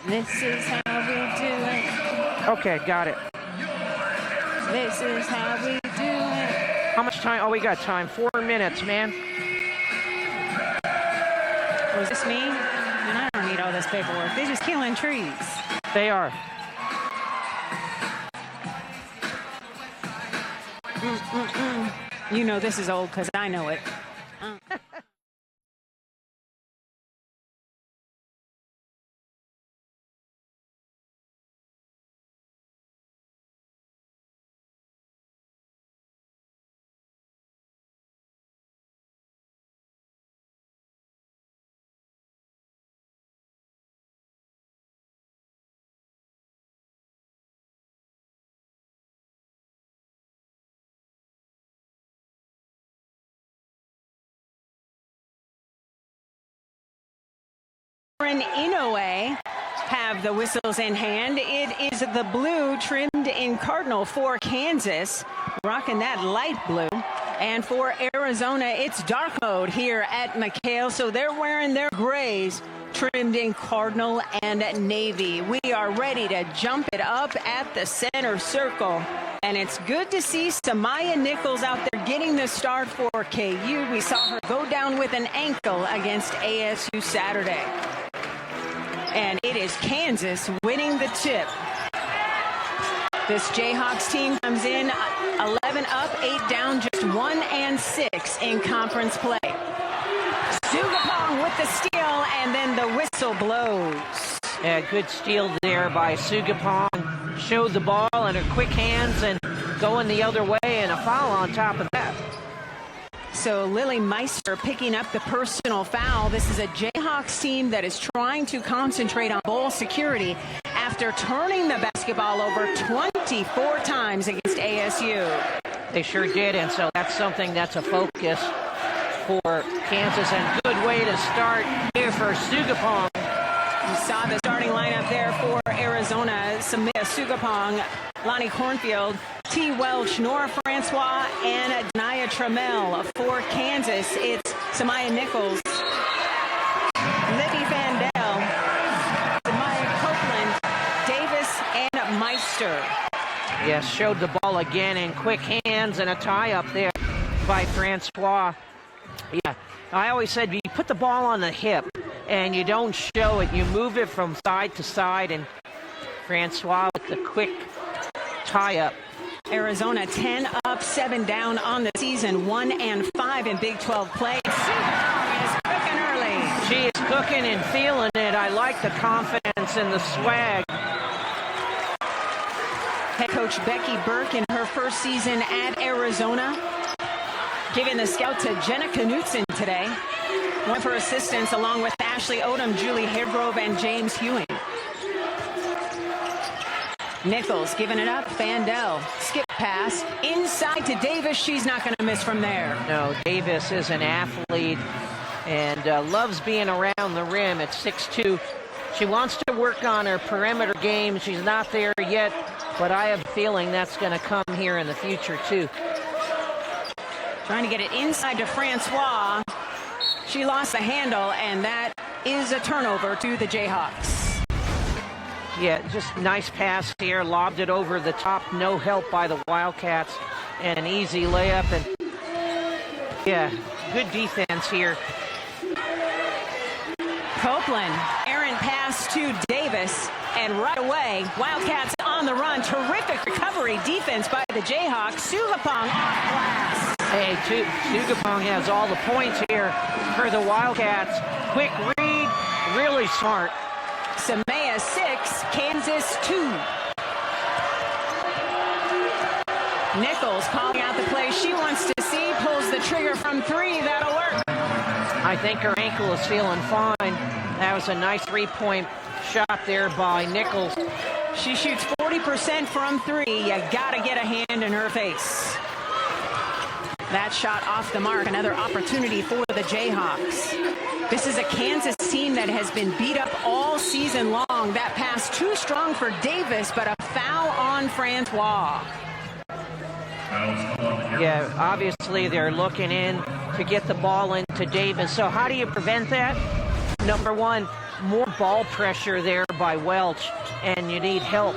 This is how we do it. Okay, got it. This is how we do it. How much time? Oh, we got time. 4 minutes, man. Was this me? And I don't need all this paperwork. They're just killing trees. They are. You know this is old because I know it. Inoue have the whistles in hand. It is the blue trimmed in cardinal for Kansas, rocking that light blue. And for Arizona, it's dark mode here at McHale, so they're wearing their grays trimmed in cardinal and navy. We are ready to jump it up at the center circle. And it's good to see Samaya Nichols out there getting the start for KU. We saw her go down with an ankle against ASU Saturday. And it is Kansas winning the tip. This Jayhawks team comes in 11 up, 8 down, just 1 and 6 in conference play. Sugapong with the steal, and then the whistle blows. Yeah, good steal there by Sugapong. Showed the ball in her quick hands and going the other way, and a foul on top of that. So Lily Meister picking up the personal foul. This is a Jayhawks team that is trying to concentrate on ball security after turning the basketball over 24 times against ASU. They sure did, and so that's something that's a focus for Kansas, and good way to start here for Sugapong. You saw the starting lineup there for Arizona. Samia Sugapong, Lonnie Cornfield, T. Welch, Nora Francois, and Dania Trammell. For Kansas, it's Samaya Nichols, Libby Vandell, Samaya Copeland, Davis, and Meister. Yes, showed the ball again in quick hands, and a tie-up there by Francois. Yeah, I always said you put the ball on the hip and you don't show it. You move it from side to side, and Francois with the quick tie-up. Arizona 10 up, 7 down on the season, 1 and 5 in Big 12 play. Sugapong is cooking early. She is cooking and feeling it. I like the confidence and the swag. Head coach Becky Burke in her first season at Arizona, giving the scout to Jenna Knutson today. One of her assistants, along with Ashley Odom, Julie Haregrove, and James Hewing. Nichols giving it up. Vandell, skip pass, inside to Davis. She's not going to miss from there. No, Davis is an athlete and loves being around the rim at 6'2". She wants to work on her perimeter game. She's not there yet, but I have a feeling that's going to come here in the future, too. Trying to get it inside to Francois. She lost the handle, and that is a turnover to the Jayhawks. Yeah, just nice pass here. Lobbed it over the top. No help by the Wildcats. And an easy layup. And yeah, good defense here. Copeland, errant pass to Davis. And right away, Wildcats on the run. Terrific recovery defense by the Jayhawks. Sugapong off glass. Hey, Sugapong has all the points here for the Wildcats. Quick read, really smart. Samaya 6, Kansas 2. Nichols calling out the play she wants to see, pulls the trigger from 3. That'll work. I think her ankle is feeling fine. That was a nice 3-point shot there by Nichols. She shoots 40% from 3. You gotta get a hand in her face. That shot off the mark. Another opportunity for the Jayhawks. This is a Kansas team that has been beat up all season long. That pass too strong for Davis, but a foul on Francois. Yeah, obviously they're looking in to get the ball into Davis. So how do you prevent that? Number one, more ball pressure there by Welch, and you need help.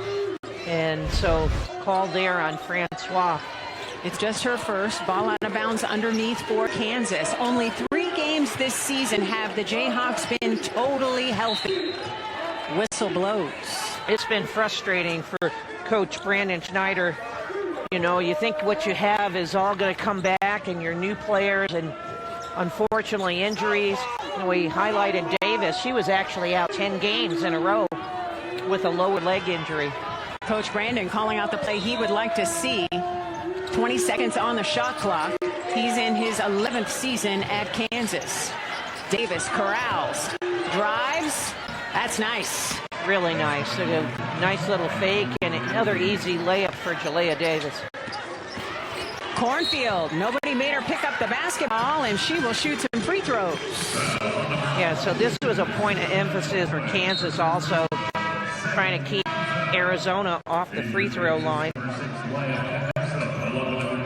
And so call there on Francois. It's just her first ball out of bounds underneath for Kansas. Only 3 games this season have the Jayhawks been totally healthy. Whistle blows. It's been frustrating for Coach Brandon Schneider. You know, you think what you have is all going to come back and your new players, and unfortunately injuries. You know, we highlighted Davis. She was actually out 10 games in a row with a lower leg injury. Coach Brandon calling out the play he would like to see. 20 seconds on the shot clock. He's in his 11th season at Kansas. Davis corrals, drives. That's nice. Really nice. A nice little fake and another easy layup for Jalea Davis. Cornfield, nobody made her pick up the basketball, and she will shoot some free throws. Yeah, so this was a point of emphasis for Kansas also, trying to keep Arizona off the free throw line.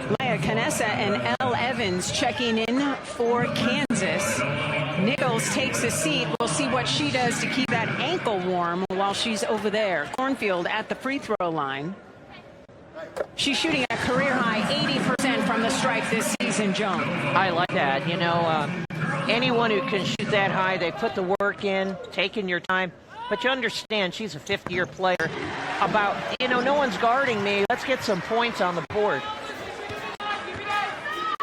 Leia Canessa and Elle Evans checking in for Kansas. Nichols takes a seat. We'll see what she does to keep that ankle warm while she's over there. Cornfield at the free throw line. She's shooting a career-high 80% from the stripe this season, Joan. I like that. You know, anyone who can shoot that high, they put the work in, taking your time. But you understand she's a 50-year player. About, you know, no one's guarding me. Let's get some points on the board.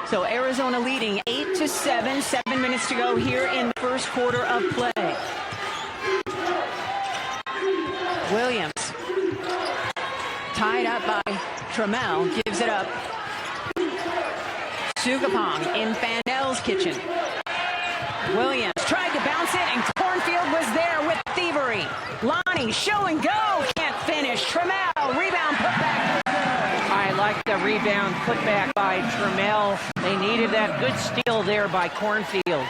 So Arizona leading 8-7, 7 minutes to go here in the first quarter of play. Williams, tied up by Trammell, gives it up. Sugapong in Fandel's kitchen. Williams tried to bounce it, and Cornfield was there with thievery. Lonnie, show and go, can't finish. Trammell, rebound, put back. I like the rebound putback by Trammell. They needed that good steal there by Cornfield.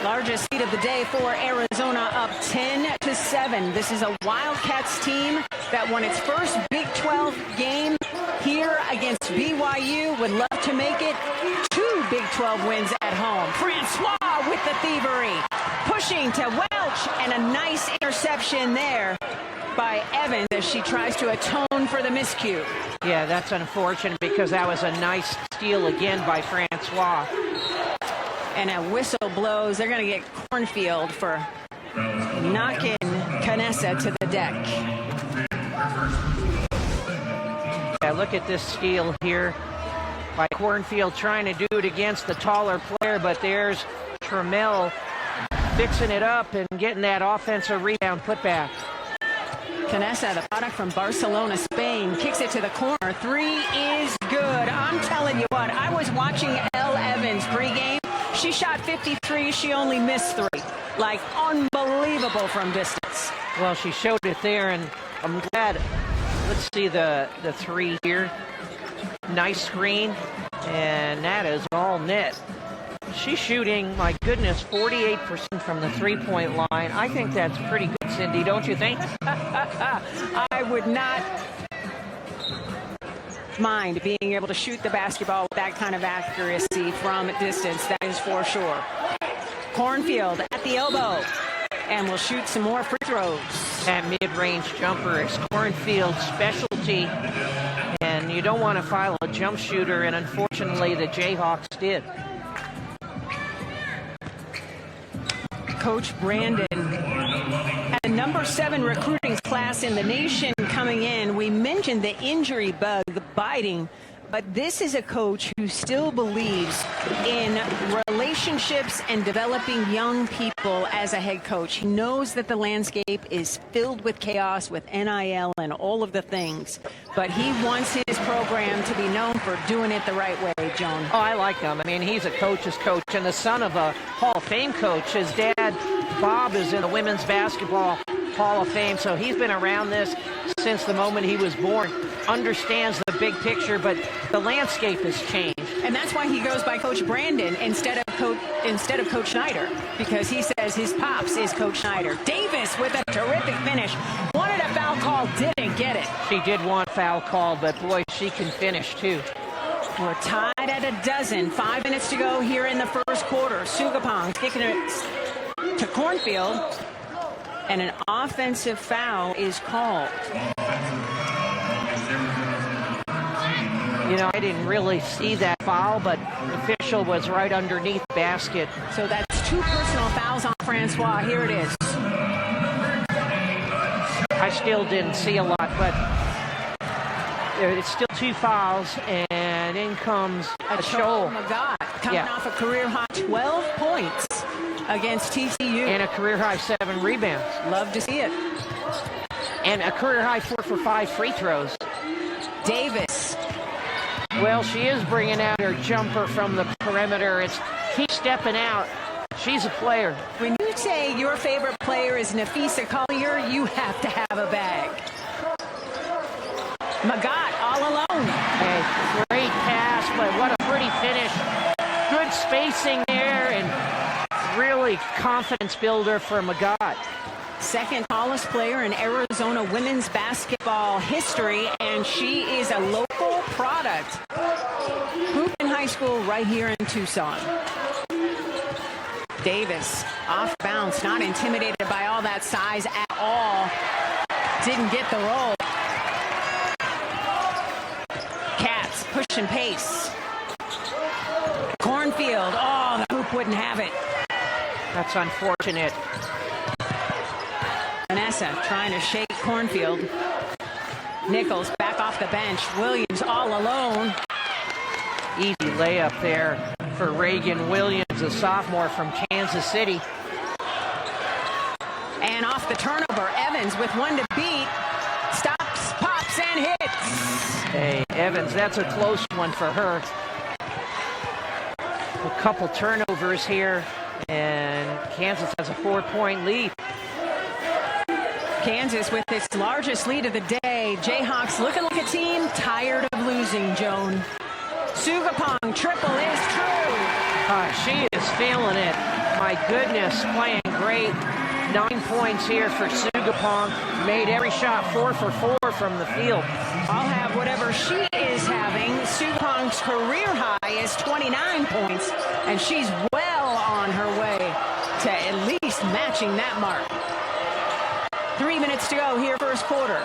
Largest lead of the day for Arizona, up 10-7. This is a Wildcats team that won its first Big 12 game here against BYU. Would love to make it 2 Big 12 wins at home. Francois with the thievery. Pushing to Welch, and a nice interception there by Evans as she tries to atone for the miscue. Yeah, that's unfortunate because that was a nice steal again by Francois. And a whistle blows. They're going to get Cornfield for knocking Canessa to the deck. Yeah, look at this steal here by Cornfield, trying to do it against the taller player, but there's Trammell fixing it up and getting that offensive rebound put back. Canessa, the product from Barcelona, Spain, kicks it to the corner. 3 is good. I'm telling you what, I was watching Elle Evans pregame. She shot 53. She only missed 3. Like, unbelievable from distance. Well, she showed it there, and I'm glad. Let's see the 3 here. Nice screen, and that is all net. She's shooting, my goodness, 48% from the three-point line. I think that's pretty good, Cindy, don't you think? I would not mind being able to shoot the basketball with that kind of accuracy from distance. That is for sure. Cornfield at the elbow, and will shoot some more free throws. That mid-range jumper is Cornfield's specialty, and you don't want to foul a jump shooter, and unfortunately the Jayhawks did. Coach Brandon had a number 7 recruiting class in the nation coming in. We mentioned the injury bug biting, but this is a coach who still believes in relationships and developing young people as a head coach. He knows that the landscape is filled with chaos with NIL and all of the things, but he wants his program to be known for doing it the right way, Joan. Oh, I like him. I mean, he's a coach's coach and the son of a Hall of Fame coach. His dad, Bob, is in the Women's Basketball Hall of Fame, so he's been around this since the moment he was born, understands the big picture, but the landscape has changed. And that's why he goes by Coach Brandon instead of Coach Schneider, because he says his pops is Coach Schneider. Davis with a terrific finish. Wanted a foul call, didn't get it. She did want foul call, but boy, she can finish too. We're tied at a dozen. 5 minutes to go here in the first quarter. Sugapong kicking it to Cornfield. And an offensive foul is called. You know, I didn't really see that foul, but the official was right underneath the basket. So that's 2 personal fouls on Francois. Here it is. I still didn't see a lot, but it's still 2 fouls, and in comes a shoal. Magat coming off a career-high 12 points against TCU. And a career-high 7 rebounds. Love to see it. And a career-high 4 for 5 free throws. Davis. Well, she is bringing out her jumper from the perimeter. It's keep stepping out. She's a player. When you say your favorite player is Nafisa Collier, you have to have a bag. Magat all alone. Hey, great pass, but what a pretty finish. Good spacing there and really confidence builder for Magat. Second tallest player in Arizona women's basketball history, and she is a local product. Hoop in high school right here in Tucson. Davis off bounce, not intimidated by all that size at all. Didn't get the roll. Cats push and pace. Cornfield, oh, the hoop wouldn't have it. That's unfortunate. Vanessa trying to shake Cornfield. Nichols back off the bench. Williams all alone. Easy layup there for Reagan Williams, a sophomore from Kansas City. And off the turnover, Evans with 1 to beat. Stops, pops, and hits. Hey, Evans, that's a close one for her. A couple turnovers here, and Kansas has a 4-point lead. Kansas with its largest lead of the day. Jayhawks looking like a team tired of losing, Joan. Sugapong triple is true. She is feeling it. My goodness, playing great. 9 points here for Sugapong. Made every shot 4 for 4 from the field. I'll have whatever she is having. Sugapong's career high is 29 points, and she's well on her way to at least matching that mark. 3 minutes to go here, first quarter.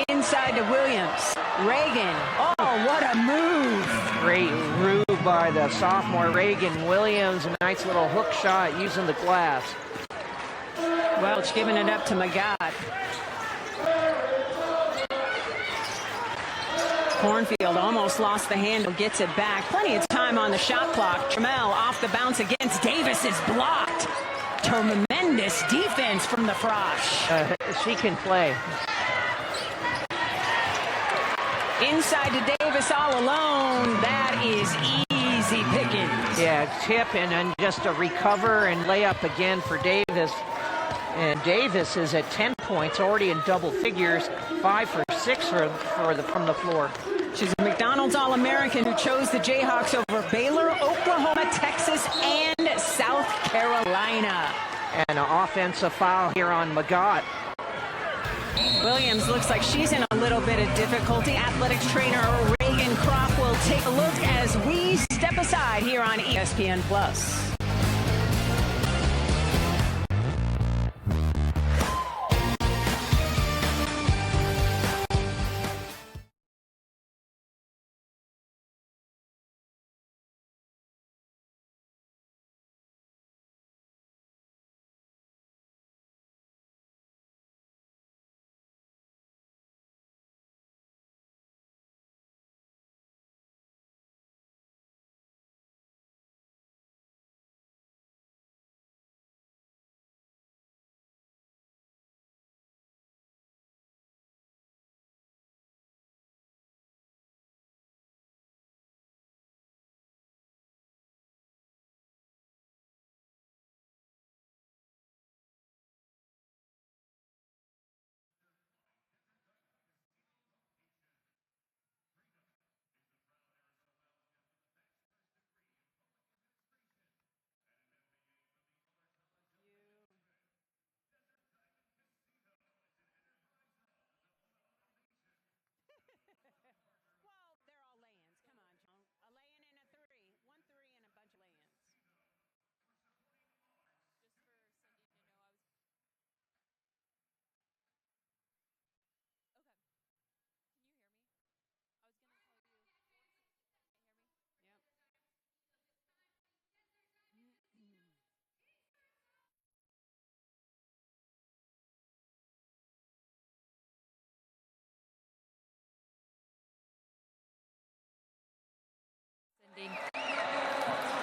Inside to Williams. Reagan. Oh, what a move. Great move by the sophomore Reagan Williams. A nice little hook shot using the glass. Welch giving it up to Magat. Cornfield almost lost the handle, gets it back. Plenty of time on the shot clock. Trammell off the bounce against Davis is blocked. Tremendous defense from the Frosh. She can play. Inside to Davis all alone. That is easy pickings. Yeah, tip and then just a recover and lay up again for Davis. And Davis is at 10 points, already in double figures, 5 for 6 from the floor. She's a McDonald's All-American who chose the Jayhawks over Baylor, Oklahoma, Texas, and South Carolina. And an offensive foul here on Magat. Williams looks like she's in a little bit of difficulty. Athletics trainer Reagan Kropp will take a look as we step aside here on ESPN+.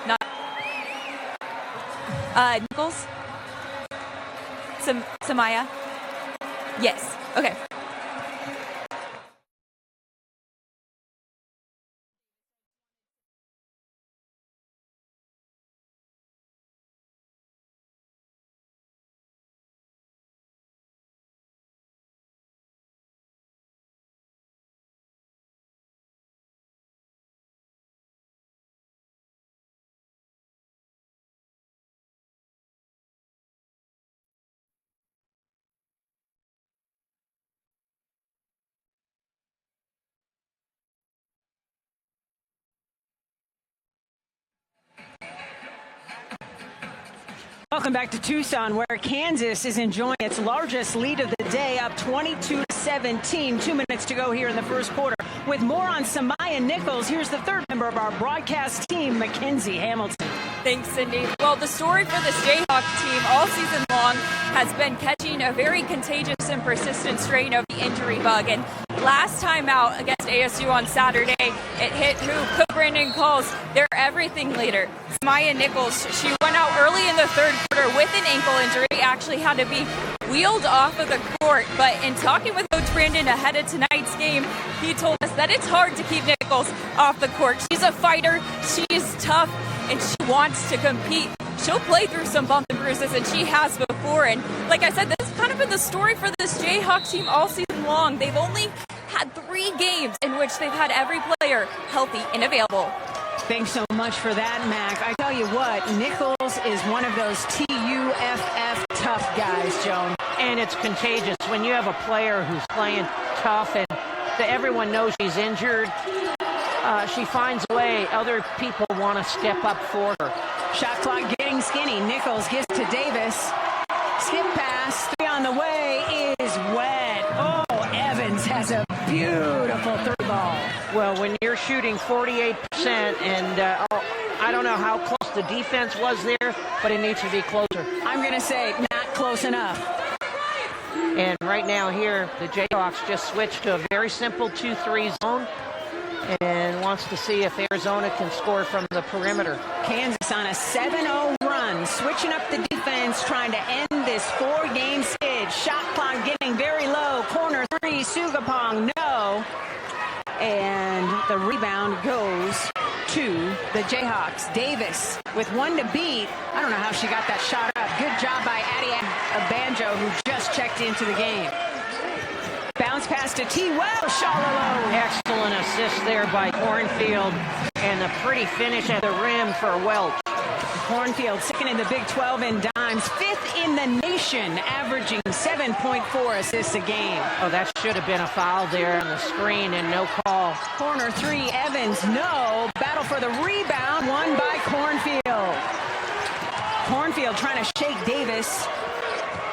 Not Nichols? Samaya? Yes. Okay. Welcome back to Tucson, where Kansas is enjoying its largest lead of the day, up 22-17. 2 minutes to go here in the first quarter. With more on Samaya Nichols, here's the third member of our broadcast team, Mackenzie Hamilton. Thanks, Cindy. Well, the story for this Jayhawk team all season long has been catching a very contagious and persistent strain of the injury bug. And last time out against ASU on Saturday, it hit who? Brandon Calls, their everything leader. Samaya Nichols, she went out early in the third quarter with an ankle injury, actually had to be wheeled off of the court. But in talking with Coach Brandon ahead of tonight's game, he told us that it's hard to keep Nichols off the court. She's a fighter, she's tough, and she wants to compete. She'll play through some bumps and bruises, and she has before. And like I said, this has kind of been the story for this Jayhawk team all season long. They've only had 3 games in which they've had every player healthy and available. Thanks so much for that, Mac. I tell you what, Nichols is one of those TUFF tough guys, Joan. And it's contagious when you have a player who's playing tough and everyone knows she's injured. She finds a way. Other people want to step up for her. Shot clock getting skinny. Nichols gives to Davis. Skip pass. 3 on the way is wet. Oh, Evans has a beautiful 3 ball. Well, when you're shooting 48% and I don't know how close the defense was there, but it needs to be closer. I'm going to say not close enough. And right now here, the Jayhawks just switched to a very simple 2-3 zone and wants to see if Arizona can score from the perimeter. Kansas on a 7-0 run, switching up the defense, trying to end this 4-game skid. Shot clock getting very low. Corner 3, Sugapong, no. And the rebound goes to the Jayhawks. Davis with 1 to beat. I don't know how she got that shot up. Good job by Addie Banjo, who just checked into the game. Bounce pass to T. Welsh, Shallow. Excellent assist there by Cornfield, and a pretty finish at the rim for Welch. Cornfield second in the Big 12 in dimes, 5th in the nation, averaging 7.4 assists a game. Oh, that should have been a foul there on the screen and no call. Corner 3, Evans, no. Battle for the rebound, won by Cornfield. Cornfield trying to shake Davis.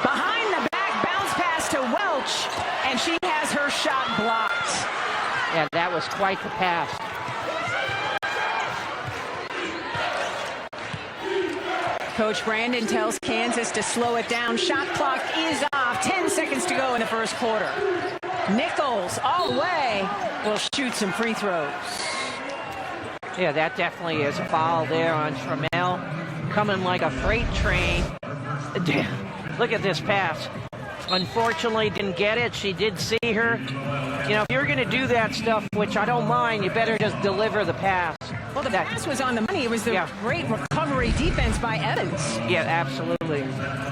Behind the back, bounce pass to Welch, and she has her shot blocked. Yeah, that was quite the pass. Coach Brandon tells Kansas to slow it down. Shot clock is off. 10 seconds to go in the first quarter. Nichols all the way will shoot some free throws. Yeah, that definitely is a foul there on Trammell. Coming like a freight train. Look at this pass. Unfortunately, didn't get it. She did see her. You know, if you're going to do that stuff, which I don't mind, you better just deliver the pass. Well, the pass was on the money. It was the great recovery defense by Evans. Yeah, absolutely.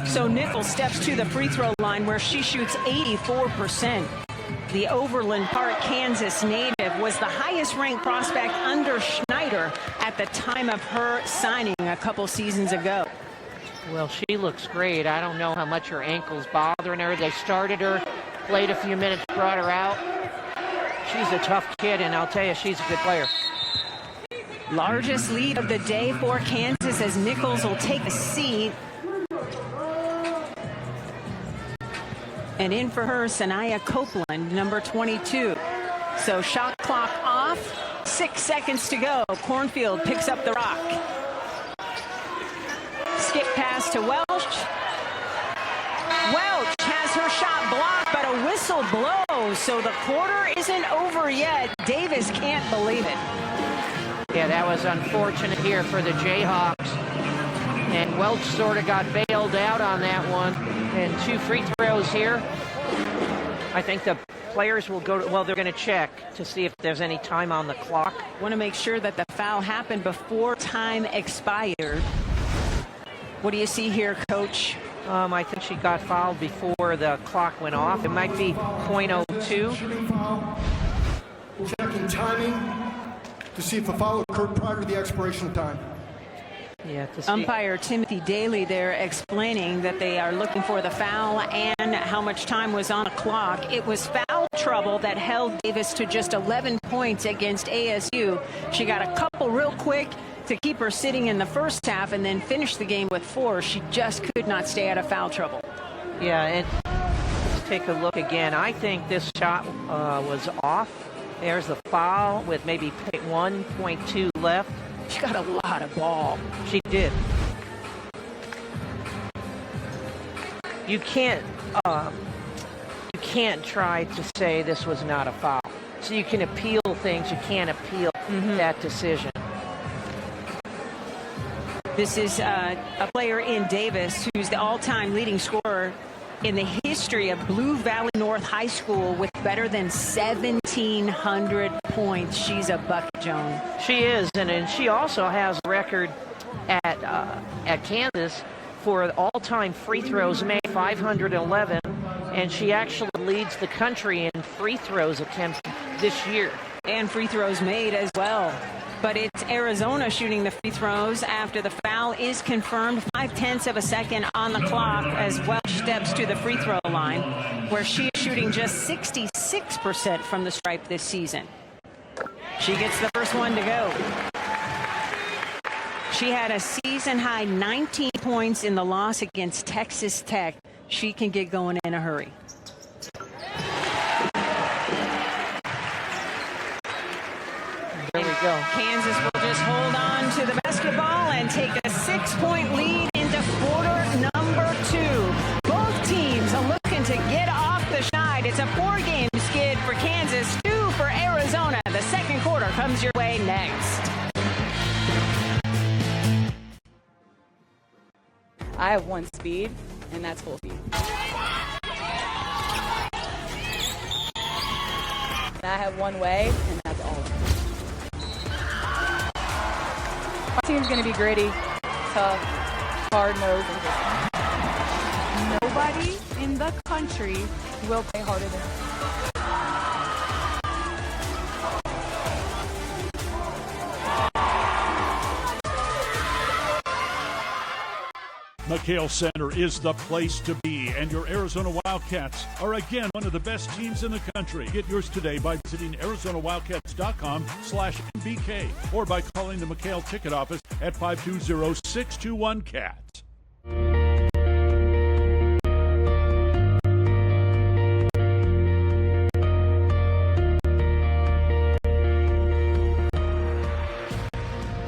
So Nichols steps to the free throw line where she shoots 84%. The Overland Park, Kansas native was the highest ranked prospect under Schneider at the time of her signing a couple seasons ago. Well, she looks great. I don't know how much her ankle's bothering her. They started her, played a few minutes, brought her out. She's a tough kid, and I'll tell you, she's a good player. Largest lead of the day for Kansas as Nichols will take a seat. And in for her, Sanaya Copeland, number 22. So shot clock off, 6 seconds to go. Cornfield picks up the rock. Skip pass to Welch. Welch has her shot blocked, but a whistle blows. So the quarter isn't over yet. Davis can't believe it. Yeah, that was unfortunate here for the Jayhawks. And Welch sort of got bailed out on that one. And 2 free throws here. I think the players will go to, well, they're going to check to see if there's any time on the clock. Want to make sure that the foul happened before time expired. What do you see here, Coach? I think she got fouled before the clock went off. It might be .02. Checking timing to see if a foul occurred prior to the expiration of time. Yeah, to see. Umpire Timothy Daly there explaining that they are looking for the foul and how much time was on the clock. It was foul trouble that held Davis to just 11 points against ASU. She got a couple real quick to keep her sitting in the first half and then finish the game with 4. She just could not stay out of foul trouble. Yeah, and let's take a look again. I think this shot was off. There's the foul with maybe 1.2 left. She got a lot of ball. She did. You can't try to say this was not a foul. So you can appeal things. You can't appeal that decision. This is a player in Davis who's the all-time leading scorer in the history of Blue Valley North High School with better than 1,700 points. She's a bucket, Joan. She is, and she also has a record at Kansas for all-time free throws made, 511, and she actually leads the country in free throws attempts this year. And free throws made as well. But it's Arizona shooting the free throws after the foul is confirmed. 0.5 of a second on the clock as Welch steps to the free throw line, where she is shooting just 66% from the stripe this season. She gets the first one to go. She had a season-high 19 points in the loss against Texas Tech. She can get going in a hurry. There we go. Kansas will just hold on to the basketball and take a 6-point lead into quarter number 2. Both teams are looking to get off the schneid. It's a 4-game skid for Kansas, 2 for Arizona. The second quarter comes your way next. I have one speed, and that's full speed. And I have one way, and that's all. My team's going to be gritty, tough, hard-nosed, and just nobody in the country will play harder than us. McHale Center is the place to be, and your Arizona Wildcats are again one of the best teams in the country. Get yours today by visiting ArizonaWildcats.com/MBK or by calling the McHale ticket office at 520-621-CATS.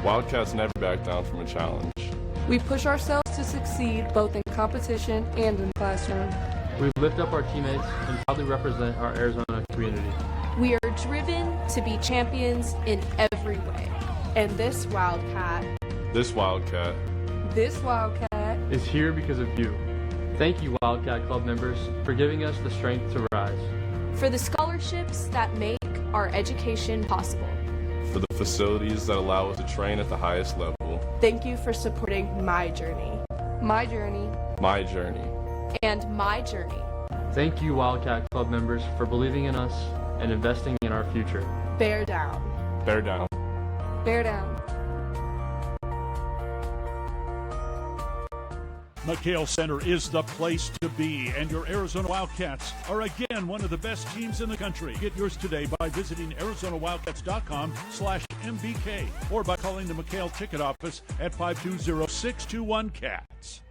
Wildcats never back down from a challenge. We push ourselves to succeed both in competition and in the classroom. We lift up our teammates and proudly represent our Arizona community. We are driven to be champions in every way. And this Wildcat is here because of you. Thank you, Wildcat Club members, for giving us the strength to rise. For the scholarships that make our education possible. For the facilities that allow us to train at the highest level. Thank you for supporting my journey. My journey. My journey. And my journey. Thank you, Wildcat Club members, for believing in us and investing in our future. Bear down. Bear down. Bear down. McHale Center is the place to be, and your Arizona Wildcats are again one of the best teams in the country. Get yours today by visiting ArizonaWildcats.com/MBK or by calling the McHale ticket office at 520-621-CATS.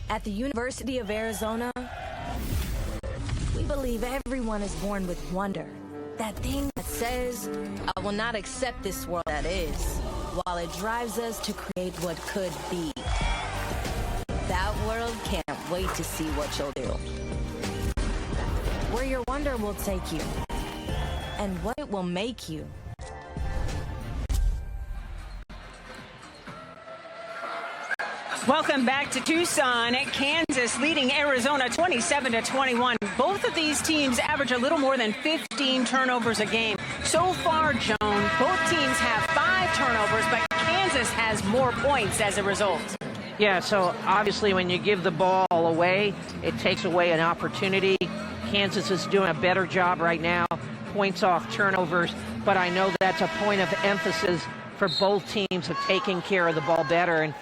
At the University of Arizona, we believe everyone is born with wonder. That thing that says, I will not accept this world that is, while it drives us to create what could be. That world can't wait to see what you'll do. Where your wonder will take you, and what it will make you. Welcome back to Tucson. Kansas leading Arizona 27-21. Both of these teams average a little more than 15 turnovers a game. So far, Joan, both teams have 5 turnovers, but Kansas has more points as a result. Yeah, so obviously when you give the ball away, it takes away an opportunity. Kansas is doing a better job right now, points off turnovers, but I know that's a point of emphasis for both teams of taking care of the ball better. And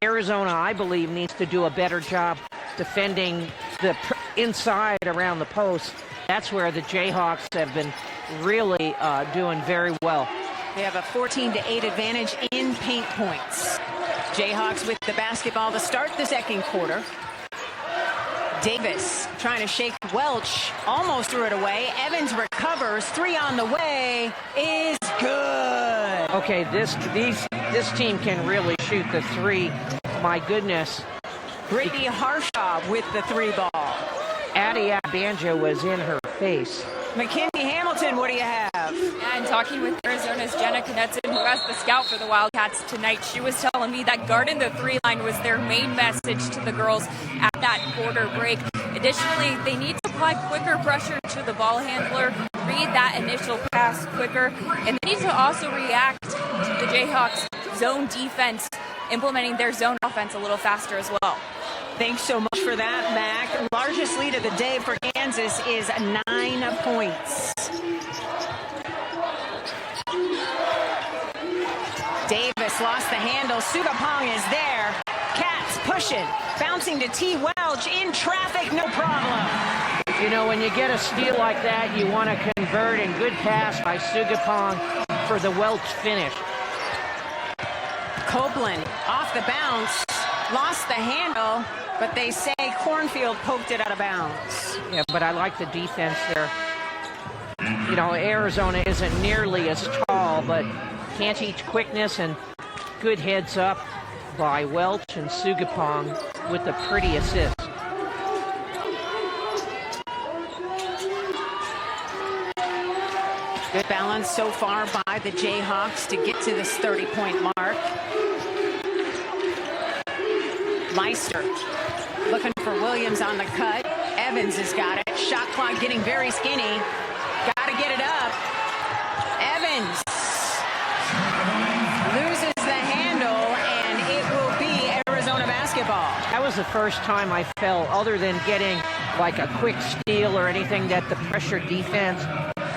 Arizona, I believe, needs to do a better job defending the inside around the post. That's where the Jayhawks have been really doing very well. They have a 14-8 advantage in paint points. Jayhawks with the basketball to start the second quarter. Davis trying to shake Welch, almost threw it away. Evans recovers, 3 on the way, is good. Okay, this team can really shoot the 3. My goodness. Brady Harshaw with the 3 ball. Addie Banjo was in her face. Mackenzie Hamilton, what do you have? And talking with Arizona's Jenna Knudsen, who has the scout for the Wildcats tonight, she was telling me that guarding the 3 line was their main message to the girls at that quarter break. Additionally, they need to apply quicker pressure to the ball handler, read that initial pass quicker, and they need to also react to the Jayhawks' zone defense, implementing their zone offense a little faster as well. Thanks so much for that, Mac. Largest lead of the day for Kansas is 9 points. Davis lost the handle. Sugapong is there. Cats pushing, bouncing to T. Welch in traffic, no problem. You know, when you get a steal like that, you want to convert, and good pass by Sugapong for the Welch finish. Copeland off the bounce, lost the handle, but they say Cornfield poked it out of bounds. Yeah, but I like the defense there. You know, Arizona isn't nearly as tall, but can't teach quickness, and good heads up by Welch and Sugapong with the pretty assist. Good balance so far by the Jayhawks to get to this 30-point mark. Meister looking for Williams on the cut. Evans has got it. Shot clock getting very skinny. Got to get it up. Evans loses the handle, and it will be Arizona basketball. That was the first time I felt, other than getting like a quick steal or anything, that the pressure defense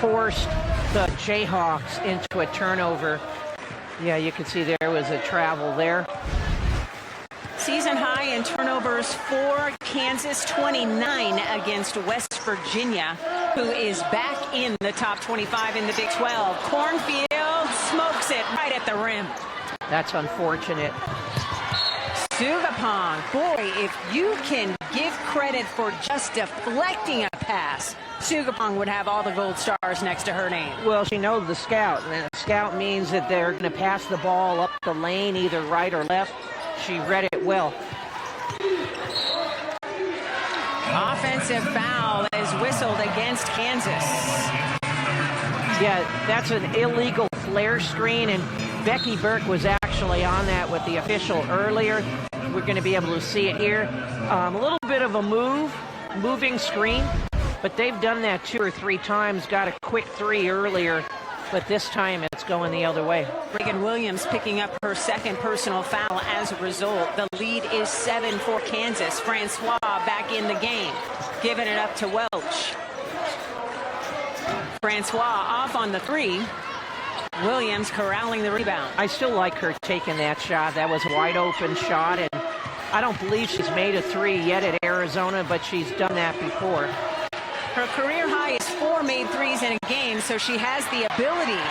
forced the Jayhawks into a turnover. Yeah, you can see there was a travel there. Season high in turnovers for Kansas, 29 against West Virginia, who is back in the top 25 in the Big 12. Cornfield smokes it right at the rim. That's unfortunate. Sugapong, boy, if you can give credit for just deflecting a pass, Sugapong would have all the gold stars next to her name. Well, she knows the scout, and a scout means that they're going to pass the ball up the lane, either right or left. She read it well. Offensive foul is whistled against Kansas. Yeah, that's an illegal flare screen, and Becky Burke was actually on that with the official earlier. We're going to be able to see it here. A little bit of a moving screen, but they've done that 2 or 3 times. Got a quick 3 earlier, but this time it's going the other way. Reagan Williams picking up her second personal foul as a result. The lead is 7 for Kansas. Francois back in the game, giving it up to Welch. Francois off on the 3. Williams corralling the rebound. I still like her taking that shot. That was a wide open shot, and I don't believe she's made a 3 yet at Arizona, but she's done that before. Her career high is 4 made 3s in a game, so she has the ability.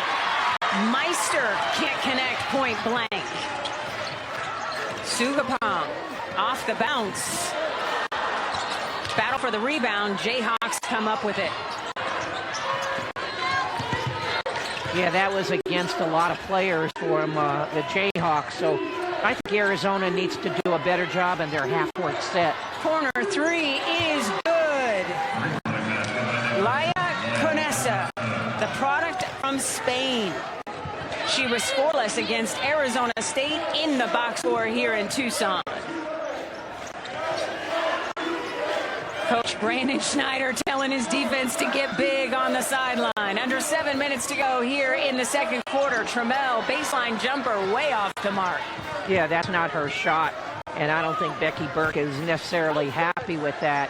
Meister can't connect point blank. Sugapong off the bounce. Battle for the rebound. Jayhawks come up with it. Yeah, that was against a lot of players for the Jayhawks, so I think Arizona needs to do a better job in their half-court set. Corner 3 is good. Laia Conesa, the product from Spain. She was scoreless against Arizona State in the box score here in Tucson. Coach Brandon Schneider telling his defense to get big on the sideline. Under 7 minutes to go here in the second quarter. Trammell, baseline jumper, way off the mark. Yeah, that's not her shot, and I don't think Becky Burke is necessarily happy with that.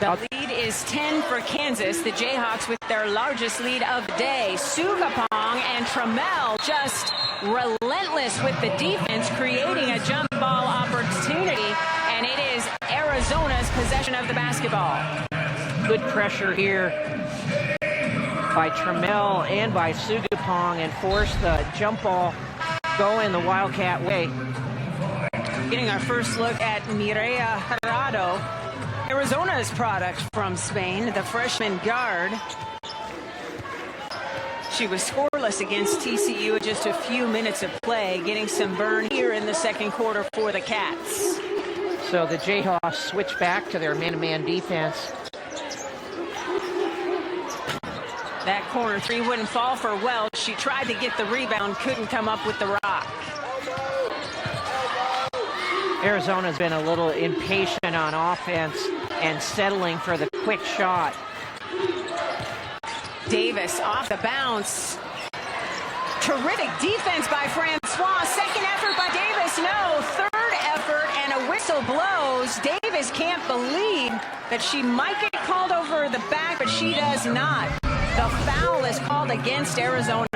The lead is 10 for Kansas. The Jayhawks with their largest lead of the day. Sugapong and Trammell just relentless with the defense, creating a jump ball opportunity, and it is Arizona's possession of the basketball. Good pressure here by Trammell and by Sugapong, and force the jump ball going the Wildcat way. Getting our first look at Mireia Jurado, Arizona's product from Spain, the freshman guard. She was scoreless against TCU at just a few minutes of play, getting some burn here in the second quarter for the Cats. So the Jayhawks switch back to their man-to-man defense. That corner three wouldn't fall for Welch. She tried to get the rebound, couldn't come up with the rock. Arizona's been a little impatient on offense and settling for the quick shot. Davis off the bounce. Terrific defense by Francois. Second effort by Davis. No. Third effort, and a whistle blows. Davis can't believe that she might get called over the back, but she does not. The foul is called against Arizona.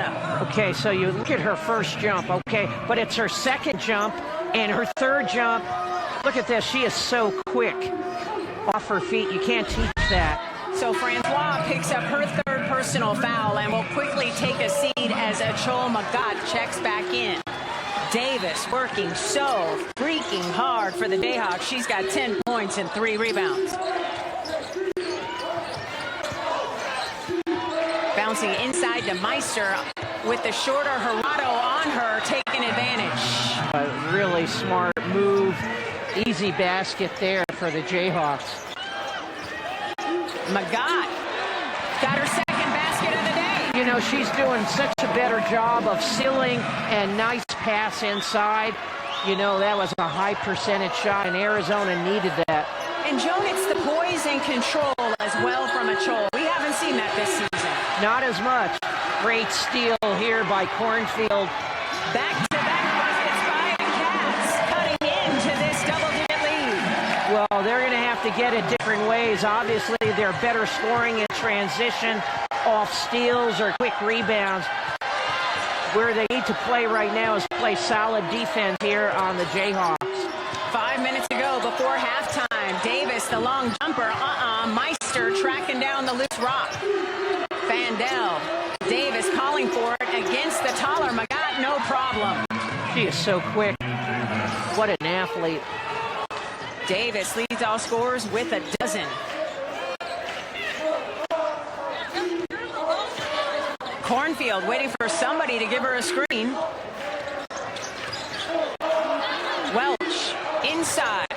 Okay, so you look at her first jump, okay, but it's her second jump and her third jump. Look at this. She is so quick off her feet. You can't teach that. So Francois picks up her third personal foul and will quickly take a seat as Achol Magat checks back in. Davis working so freaking hard for the Jayhawks. She's got 10 points and 3 rebounds. Bouncing inside to Meister with the shorter Jurado on her, taking advantage. A really smart move. Easy basket there for the Jayhawks. Magat got her second basket of the day. You know, she's doing such a better job of sealing and nice pass inside. You know, that was a high percentage shot, and Arizona needed that. And Joan, it's the poise and control as well from Achol. We haven't seen that this season. Not as much. Great steal here by Cornfield. Back-to-back buckets by the Cats, cutting into this double-digit lead. Well, they're going to have to get it different ways. Obviously, they're better scoring in transition, off steals or quick rebounds. Where they need to play right now is play solid defense here on the Jayhawks. 5 minutes to go before halftime. Davis, the long jumper. Meister tracking down the loose rock. Vandell. Davis calling for it against the taller Magat. No problem. She is so quick. What an athlete. Davis leads all scorers with a dozen. Cornfield waiting for somebody to give her a screen. Welch inside.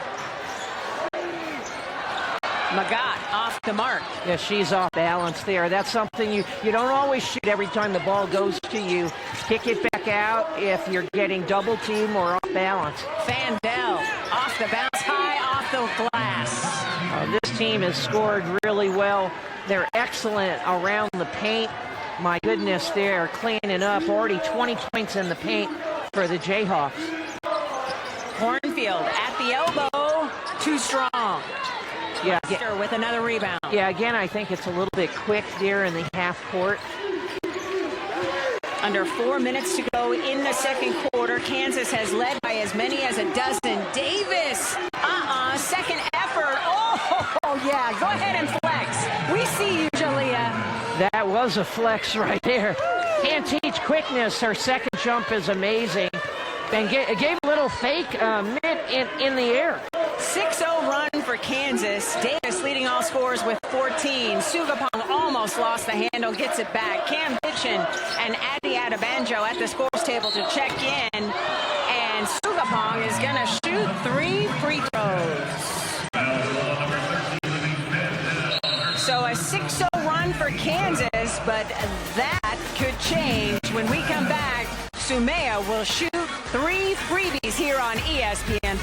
Magat off the mark. Yeah, she's off balance there. That's something you don't always shoot every time the ball goes to you. Kick it back out if you're getting double team or off balance. Vandell off the bounce, high off the glass. This team has scored really well. They're excellent around the paint. My goodness, they're cleaning up. Already 20 points in the paint for the Jayhawks. Cornfield at the elbow, too strong. Yeah, with another rebound. Yeah, again, I think it's a little bit quick there in the half court. Under 4 minutes to go in the second quarter. Kansas has led by as many as a dozen. Davis, second effort. Oh, yeah, go ahead and flex. We see you, Jalea. That was a flex right there. Can't teach quickness. Her second jump is amazing. And gave a little fake mid in the air. 6-0 run for Kansas. Davis leading all scorers with 14. Sugapong almost lost the handle, gets it back. Cam Hitchin and Adi Adebanjo at the scores table to check in. And Sugapong is going to shoot 3 free throws. So a 6-0 run for Kansas, but that could change when we come back. Sumaya will shoot 3 freebies here on ESPN+.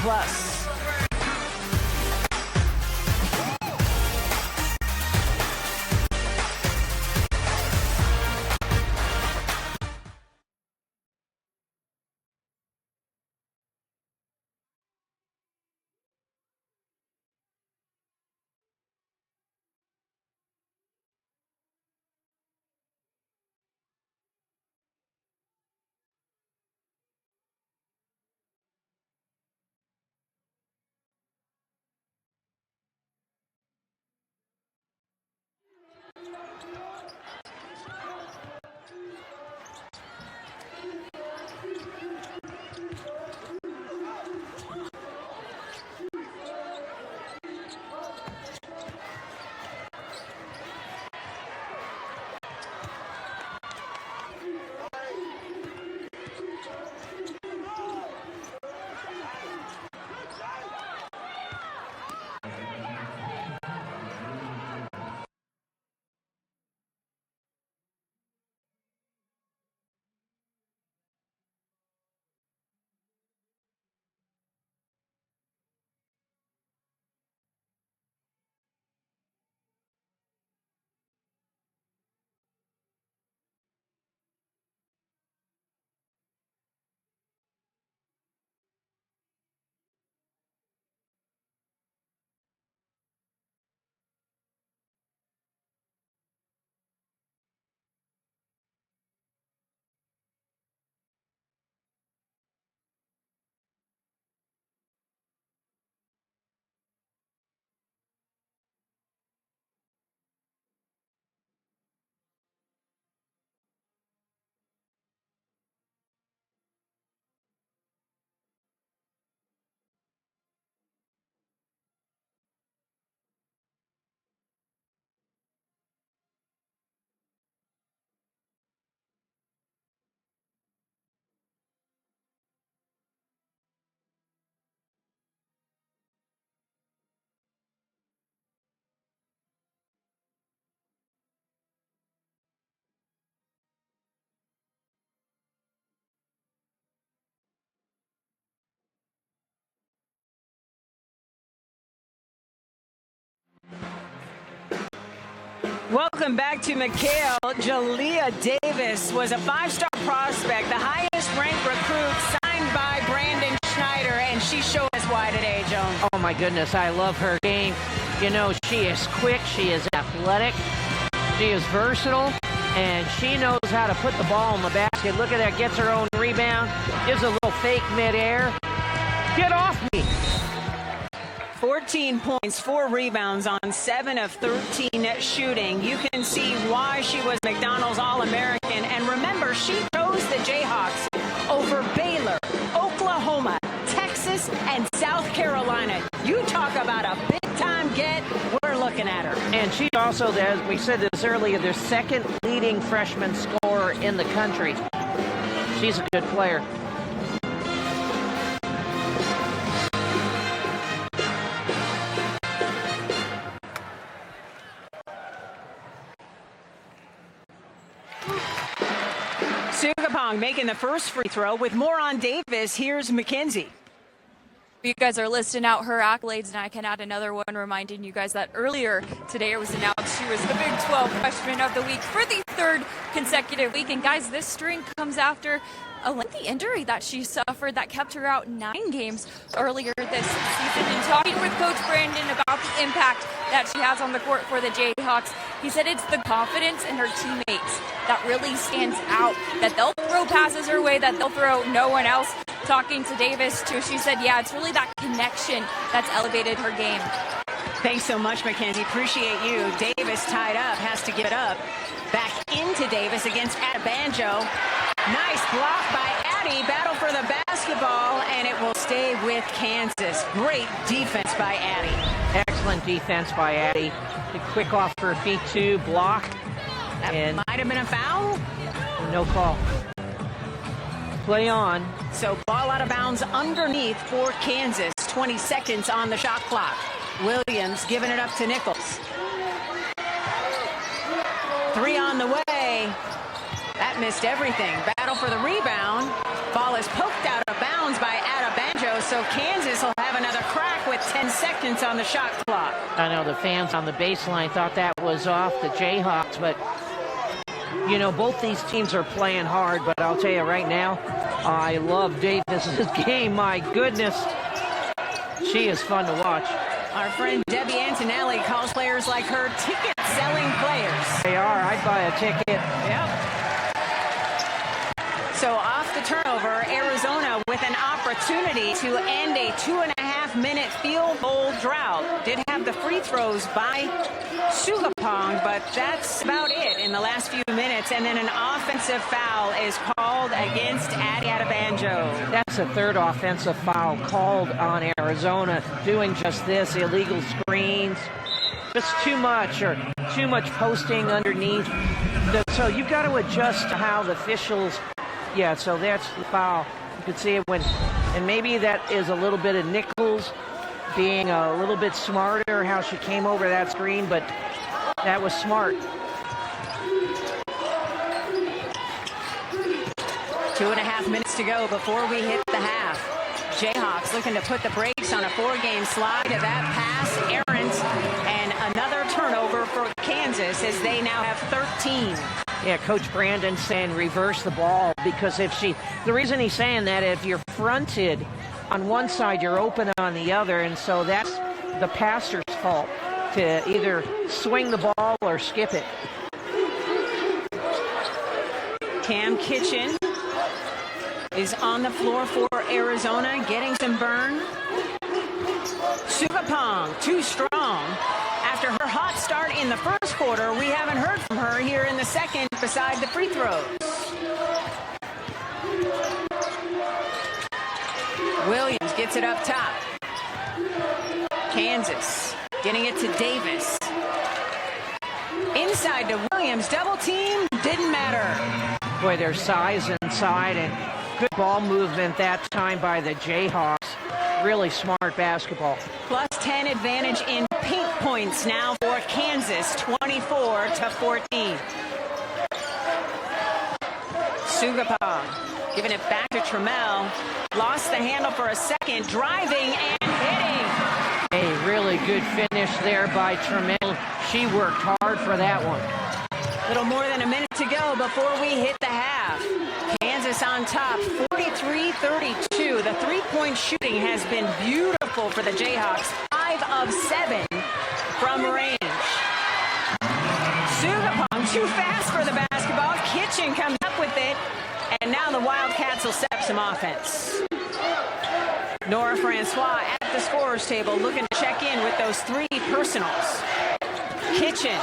Welcome back to McHale. Jalea Davis was a five-star prospect, the highest-ranked recruit signed by Brandon Schneider, and she showed us why today, Joan. Oh, my goodness, I love her game. You know, she is quick, she is athletic, she is versatile, and she knows how to put the ball in the basket. Look at that, gets her own rebound, gives a little fake midair. Get off me! 14 points, 4 rebounds on 7 of 13 shooting. You can see why she was McDonald's All-American. And remember, she chose the Jayhawks over Baylor, Oklahoma, Texas, and South Carolina. You talk about a big-time get. We're looking at her. And she also, as we said this earlier, the second leading freshman scorer in the country. She's a good player. Sugapong making the first free throw. With more on Davis, here's Mackenzie. You guys are listing out her accolades, and I can add another one reminding you guys that earlier today it was announced she was the Big 12 Freshman of the Week for the third consecutive week. And guys, this string comes after a lengthy injury that she suffered that kept her out 9 games earlier this season. And talking with Coach Brandon about the impact that she has on the court for the Jayhawks, he said it's the confidence in her teammates that really stands out, that they'll throw passes her way, that they'll throw no one else. Talking to Davis, too, she said, yeah, it's really that connection that's elevated her game. Thanks so much, Mackenzie. Appreciate you. Davis tied up, has to give it up. Back into Davis against Banjo. Nice block by Addie. Battle for the basketball, and it will stay with Kansas. Great defense by Addie. Excellent defense by Addie. The quick off for a B2 block. That and might have been a foul. No call. Play on. So ball out of bounds underneath for Kansas. 20 seconds on the shot clock. Williams giving it up to Nichols. 3 on the way. That missed everything. Battle for the rebound. Ball is poked out of bounds by Banjo, so Kansas will have another crack with 10 seconds on the shot clock. I know the fans on the baseline thought that was off the Jayhawks, but you know, both these teams are playing hard, but I'll tell you right now, I love Davis's game. My goodness, she is fun to watch. Our friend Debbie Antonelli calls players like her ticket-selling players. They are. I'd buy a ticket. Yep. So off the turnover, Arizona with an opportunity to end a 2.5-minute field goal drought. Did have the free throws by Sugapong, but that's about it in the last few minutes. And then an offensive foul is called against Addie Banjo. That's the third offensive foul called on Arizona, doing just this, illegal screens, just too much posting underneath. So you've got to adjust to how the officials, yeah, so that's the foul. You could see it when, and maybe that is a little bit of Nichols being a little bit smarter, how she came over that screen, but that was smart. 2.5 minutes to go before we hit the half. Jayhawks looking to put the brakes on a 4-game slide. That pass errant, and another turnover for Kansas as they now have 13. Yeah, Coach Brandon saying reverse the ball, because the reason he's saying that, if you're fronted on one side, you're open on the other, and so that's the passer's fault to either swing the ball or skip it. Cam Kitchen is on the floor for Arizona, getting some burn. Sugapong, too strong. After her hot start in the first quarter, we haven't heard from her here in the second beside the free throws. Williams gets it up top. Kansas getting it to Davis. Inside to Williams, double team, didn't matter. Boy, their size inside, and good ball movement that time by the Jayhawks. Really smart basketball. Plus 10 advantage in paint points now for Kansas, 24-14. Sugapong giving it back to Trammell. Lost the handle for a second, driving and hitting. A really good finish there by Trammell. She worked hard for that one. Little more than a minute to go before we hit the half. Kansas on top, 43-32. The three-point shooting has been beautiful for the Jayhawks. 5 of 7 from range. Sugapong too fast for the basketball. Kitchen comes up with it. And now the Wildcats will set up some offense. Nora Francois at the scorer's table looking to check in with those 3 personals. Kitchen.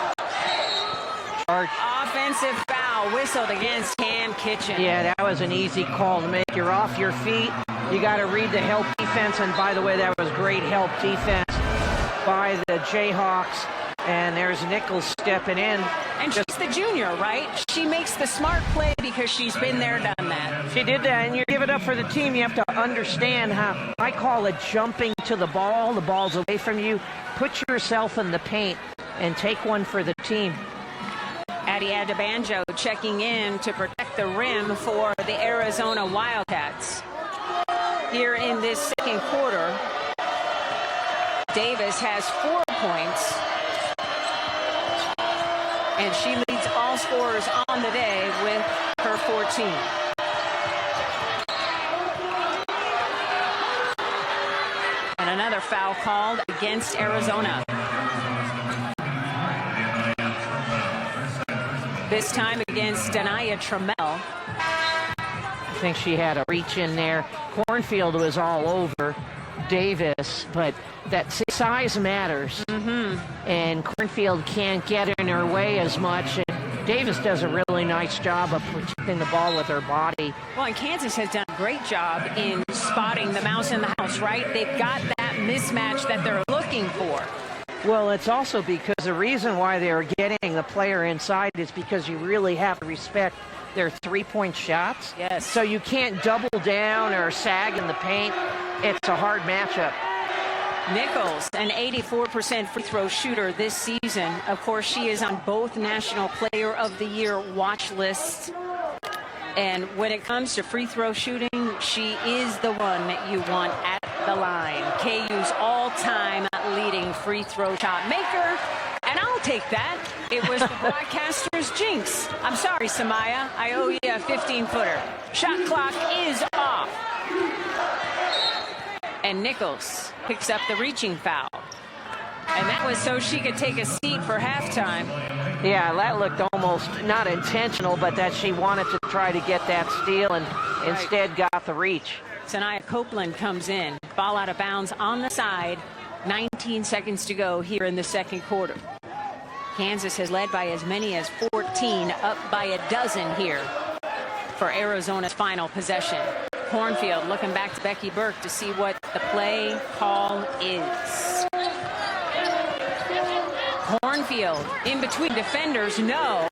Offensive foul whistled against Cam Kitchen. Yeah, that was an easy call to make. You're off your feet. You got to read the help defense. And by the way, that was great help defense by the Jayhawks. And there's Nichols stepping in. And she's the junior, right? She makes the smart play because she's been there, done that. She did that, and you give it up for the team. You have to understand how I call it jumping to the ball. The ball's away from you. Put yourself in the paint and take one for the team. Addie Adebanjo checking in to protect the rim for the Arizona Wildcats. Here in this second quarter, Davis has 4 points. And she leads all scorers on the day with her 14. And another foul called against Arizona. This time against Dania Trammell. I think she had a reach in there. Cornfield was all over Davis, but that size matters. And Cornfield can't get in her way as much. And Davis does a really nice job of protecting the ball with her body. Well, and Kansas has done a great job in spotting the mouse in the house, right? They've got that mismatch that they're looking for. Well, it's also because the reason why they're getting the player inside is because you really have to respect their three-point shots. Yes. So you can't double down or sag in the paint. It's a hard matchup. Nichols, an 84% free throw shooter this season. Of course, she is on both National Player of the Year watch lists. And when it comes to free throw shooting, she is the one that you want at the line. KU's all-time leading free throw shot maker. And I'll take that. It was the broadcaster's jinx. I'm sorry, Samaya. I owe you a 15-footer. Shot clock is off. And Nichols picks up the reaching foul. And that was so she could take a seat for halftime. Yeah, that looked almost not intentional, but that she wanted to try to get that steal and instead got the reach. Sanaya Copeland comes in. Ball out of bounds on the side. 19 seconds to go here in the second quarter. Kansas has led by as many as 14, up by a dozen here for Arizona's final possession. Cornfield looking back to Becky Burke to see what the play call is. Cornfield in between defenders, no.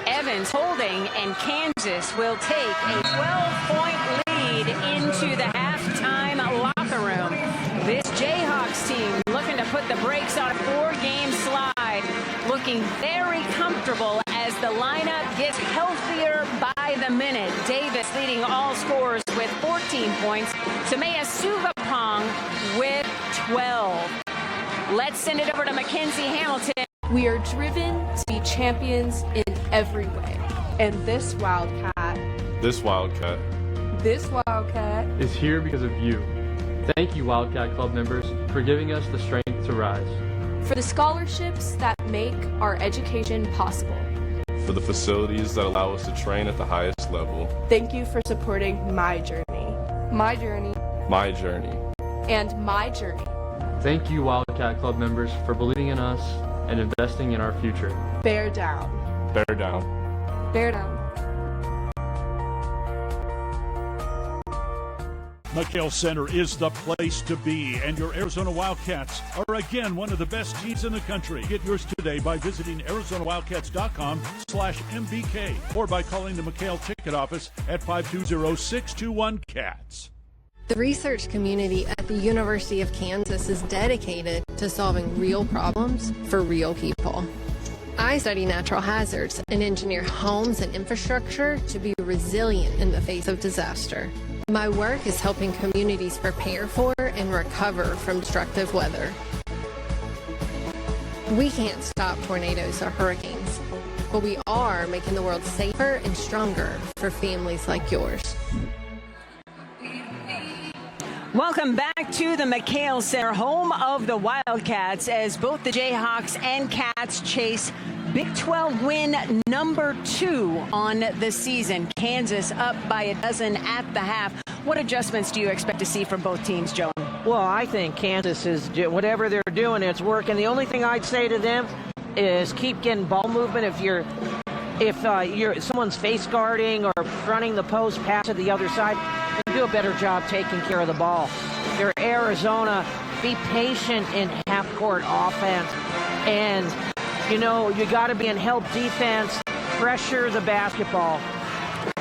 Evans holding, and Kansas will take a 12-point lead into the halftime locker room. This Jayhawks team looking to put the brakes on a 4-game slide, looking very comfortable as the lineup gets healthier by the minute. Davis leading all scorers with 14 points. Samaya Sugapong with 12. Let's send it over to Mackenzie Hamilton. We are driven to be champions in every way. And this Wildcat This Wildcat is here because of you. Thank you, Wildcat Club members, for giving us the strength to rise. for the scholarships that make our education possible. For the facilities that allow us to train at the highest level. Thank you for supporting my journey. My journey. My journey. And my journey. Thank you, Wildcat Club members, for believing in us and investing in our future. Bear down. Bear down. Bear down. McHale Center is the place to be, and your Arizona Wildcats are again one of the best teams in the country. Get yours today by visiting ArizonaWildcats.com/MBK or by calling the McHale ticket office at 520-621-CATS. The research community at the University of Kansas is dedicated to solving real problems for real people. I study natural hazards and engineer homes and infrastructure to be resilient in the face of disaster. My work is helping communities prepare for and recover from destructive weather. We can't stop tornadoes or hurricanes, but we are making the world safer and stronger for families like yours. Welcome back to the McHale Center, home of the Wildcats, as both the Jayhawks and Cats chase Big 12 win number 2 on the season. Kansas up by a dozen at the half. What adjustments do you expect to see from both teams, Joan? Well, I think Kansas is whatever they're doing, it's working. The only thing I'd say to them is keep getting ball movement. If someone's face guarding or fronting the post, pass to the other side, and do a better job taking care of the ball. They're Arizona. Be patient in half-court offense, and you got to be in help defense. Pressure the basketball.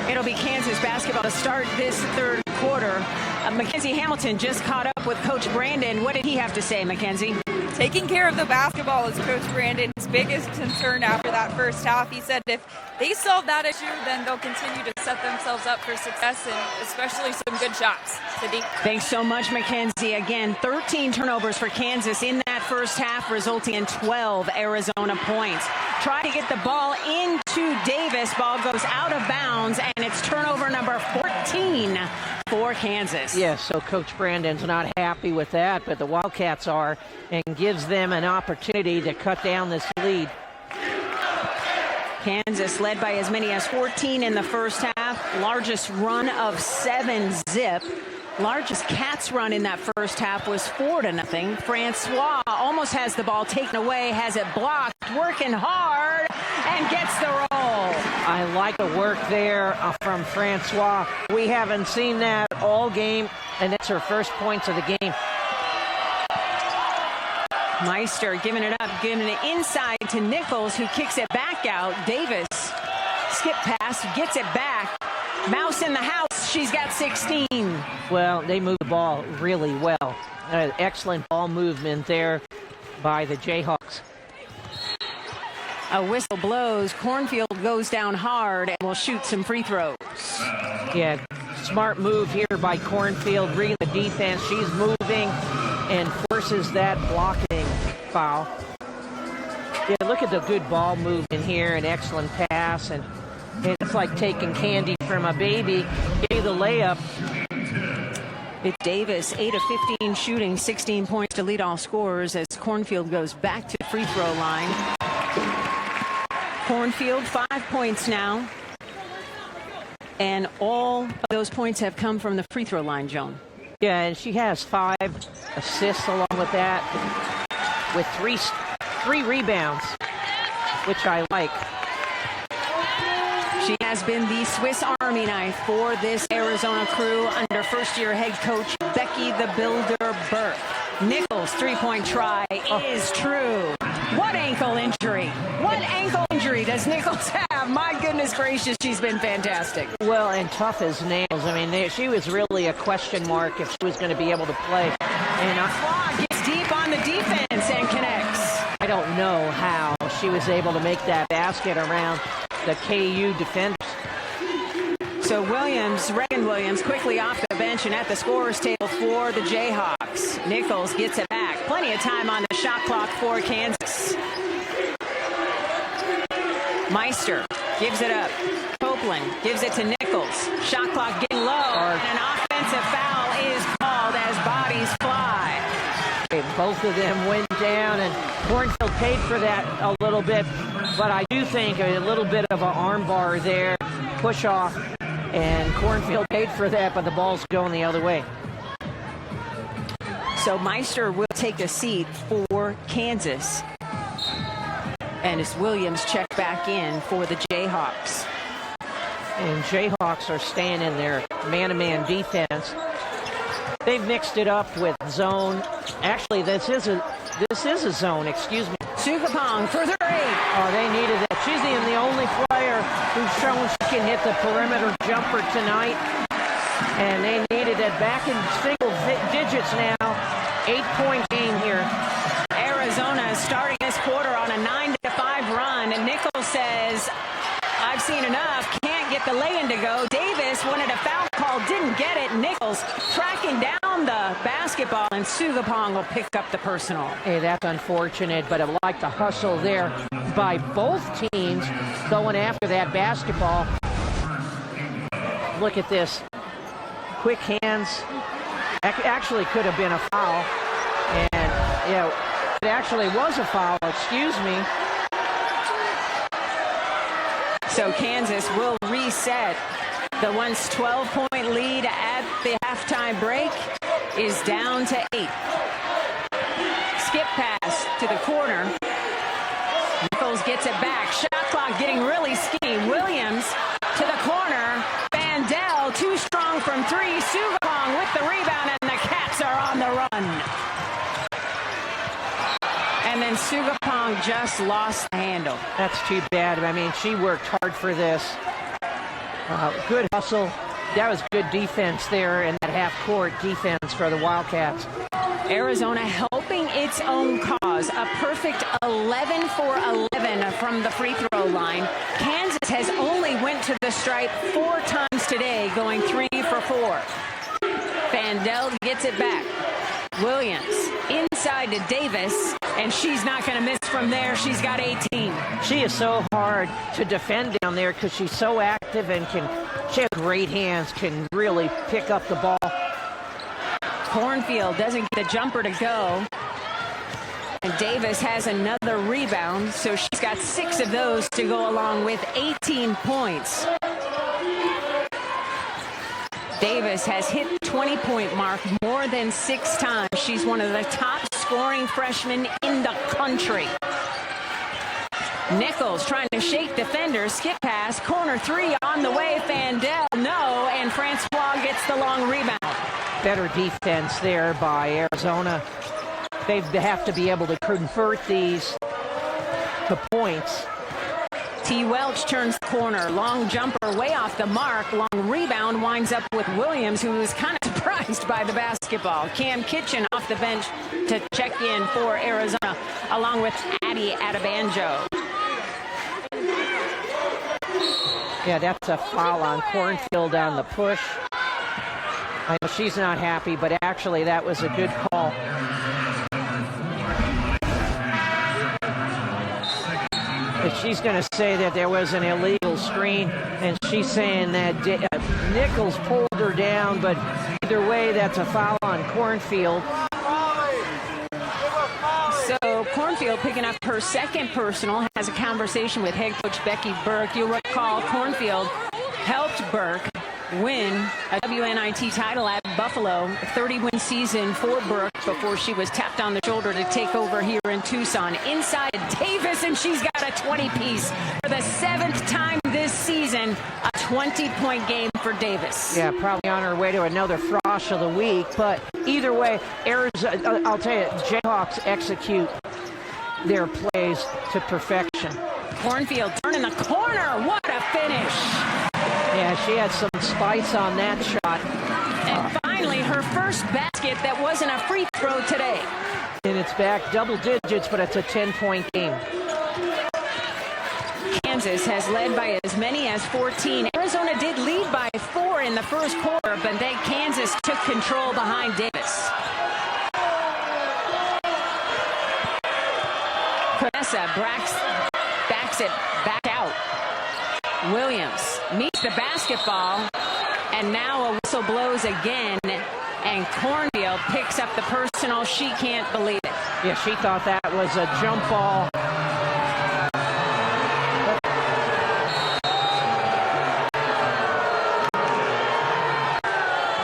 It'll be Kansas basketball to start this third quarter. Mackenzie Hamilton just caught up with Coach Brandon. What did he have to say, Mackenzie? Taking care of the basketball is Coach Brandon's biggest concern after that first half. He said if they solve that issue, then they'll continue to set themselves up for success and especially some good shots. Cindy? Thanks so much, Mackenzie. Again, 13 turnovers for Kansas in that first half, resulting in 12 Arizona points. Try to get the ball into Davis. Ball goes out of bounds, and it's turnover number 14 for Kansas. Yes, so Coach Brandon's not happy with that, but the Wildcats are, and gives them an opportunity to cut down this lead. Kansas led by as many as 14 in the first half. Largest run of 7 zip. Largest Cats run in that first half was 4-0. Francois almost has the ball taken away, has it blocked, working hard, and gets the roll. I like the work there from Francois. We haven't seen that all game, and that's her first points of the game. Meister giving it up, giving it inside to Nichols, who kicks it back out. Davis, skip pass, gets it back. Mouse in the house, she's got 16. Well, they move the ball really well. Excellent ball movement there by the Jayhawks. A whistle blows, Cornfield goes down hard and will shoot some free throws. Yeah, smart move here by Cornfield, reading the defense. She's moving and forces that blocking foul. Yeah, look at the good ball movement here, an excellent pass, and it's like taking candy from a baby. Give the layup. It's Davis, 8 of 15 shooting, 16 points to lead all scorers as Cornfield goes back to the free throw line. Cornfield, 5 points now. And all of those points have come from the free throw line, Joan. Yeah, and she has 5 assists along with that, with three rebounds, which I like. She has been the Swiss Army knife for this Arizona crew under first-year head coach Becky the Builder Burke. Nichols' three-point try is true. What ankle injury? What ankle injury does Nichols have? My goodness gracious, she's been fantastic. Well, and tough as nails. I mean, she was really a question mark if she was going to be able to play. And Claw gets deep on the defense and connects. I don't know how she was able to make that basket around the KU defenders. So Reagan Williams quickly off the bench and at the scorer's table for the Jayhawks. Nichols gets it back. Plenty of time on the shot clock for Kansas. Meister gives it up. Copeland gives it to Nichols. Shot clock getting low. And an offensive foul is called as bodies fly. Both of them went down, and Cornfield paid for that a little bit. But I do think a little bit of an arm bar there, push off, and Cornfield paid for that, but the ball's going the other way. So Meister will take a seat for Kansas. And it's Williams checked back in for the Jayhawks. And Jayhawks are staying in their man-to-man defense. They've mixed it up with zone. Actually, this is a zone, excuse me. Sukapong for 3. Oh, they needed that. She's the only player who's shown she can hit the perimeter jumper tonight. And they needed it back in single digits now. 8-point game here. Arizona starting this quarter on a 9-5 run. And Nichols says, I've seen enough. Can't get the lay-in to go. Davis wanted a foul call basketball, didn't get it. Nichols tracking down the basketball, and Sugapong will pick up the personal. Hey, that's unfortunate, but I like the hustle there by both teams going after that basketball. Look at this. Quick hands. Actually could have been a foul. And, yeah, it actually was a foul, excuse me. So Kansas will reset. The once 12-point lead at the halftime break is down to 8. Skip pass to the corner. Nichols gets it back. Shot clock getting really skinny. Williams to the corner. Vandell too strong from 3. Sugapong with the rebound, and the Cats are on the run. And then Sugapong just lost the handle. That's too bad. I mean, she worked hard for this. Good hustle. That was good defense there in that half-court defense for the Wildcats. Arizona helping its own cause. A perfect 11 for 11 from the free throw line. Kansas has only went to the stripe 4 times today, going 3 for 4. Vandell gets it back. Williams inside to Davis, and she's not going to miss from there. She's got 18. She is so hard to defend down there because she's so active and she has great hands, can really pick up the ball. Cornfield doesn't get the jumper to go. And Davis has another rebound, so she's got 6 of those to go along with 18 points. Davis has hit the 20-point mark more than 6 times. She's one of the top scoring freshmen in the country. Nichols trying to shake defenders. Skip pass. Corner 3 on the way. Vandell, no. And Francois gets the long rebound. Better defense there by Arizona. They have to be able to convert these to points. T. Welch turns the corner. Long jumper way off the mark. Long rebound winds up with Williams, who was kind of surprised by the basketball. Cam Kitchen off the bench to check in for Arizona, along with Addie Adebanjo. Yeah, that's a foul on Cornfield on the push. I know she's not happy, but actually that was a good call. But she's going to say that there was an illegal screen, and she's saying that Nichols pulled her down, but either way, that's a foul on Cornfield. So Cornfield picking up her second personal, has a conversation with head coach Becky Burke. You'll recall Cornfield helped Burke win a WNIT title at Buffalo, a 30-win season for Burke before she was tapped on the shoulder to take over here in Tucson. Inside Davis, and she's got a 20-piece for the 7th time this season. A 20-point game for Davis. Yeah, probably on her way to another Frosh of the week, but either way, Arizona, I'll tell you, Jayhawks execute their plays to perfection. Cornfield turning the corner. What a finish. Yeah, she had some spice on that shot. And finally, her first basket that wasn't a free throw today. And it's back double digits, but it's a 10-point game. Kansas has led by as many as 14. Arizona did lead by 4 in the first quarter, but then Kansas took control behind Davis. Vanessa backs it back out. Williams meets the basketball, and now a whistle blows again, and Cornfield picks up the personal. She can't believe it. Yeah, she thought that was a jump ball.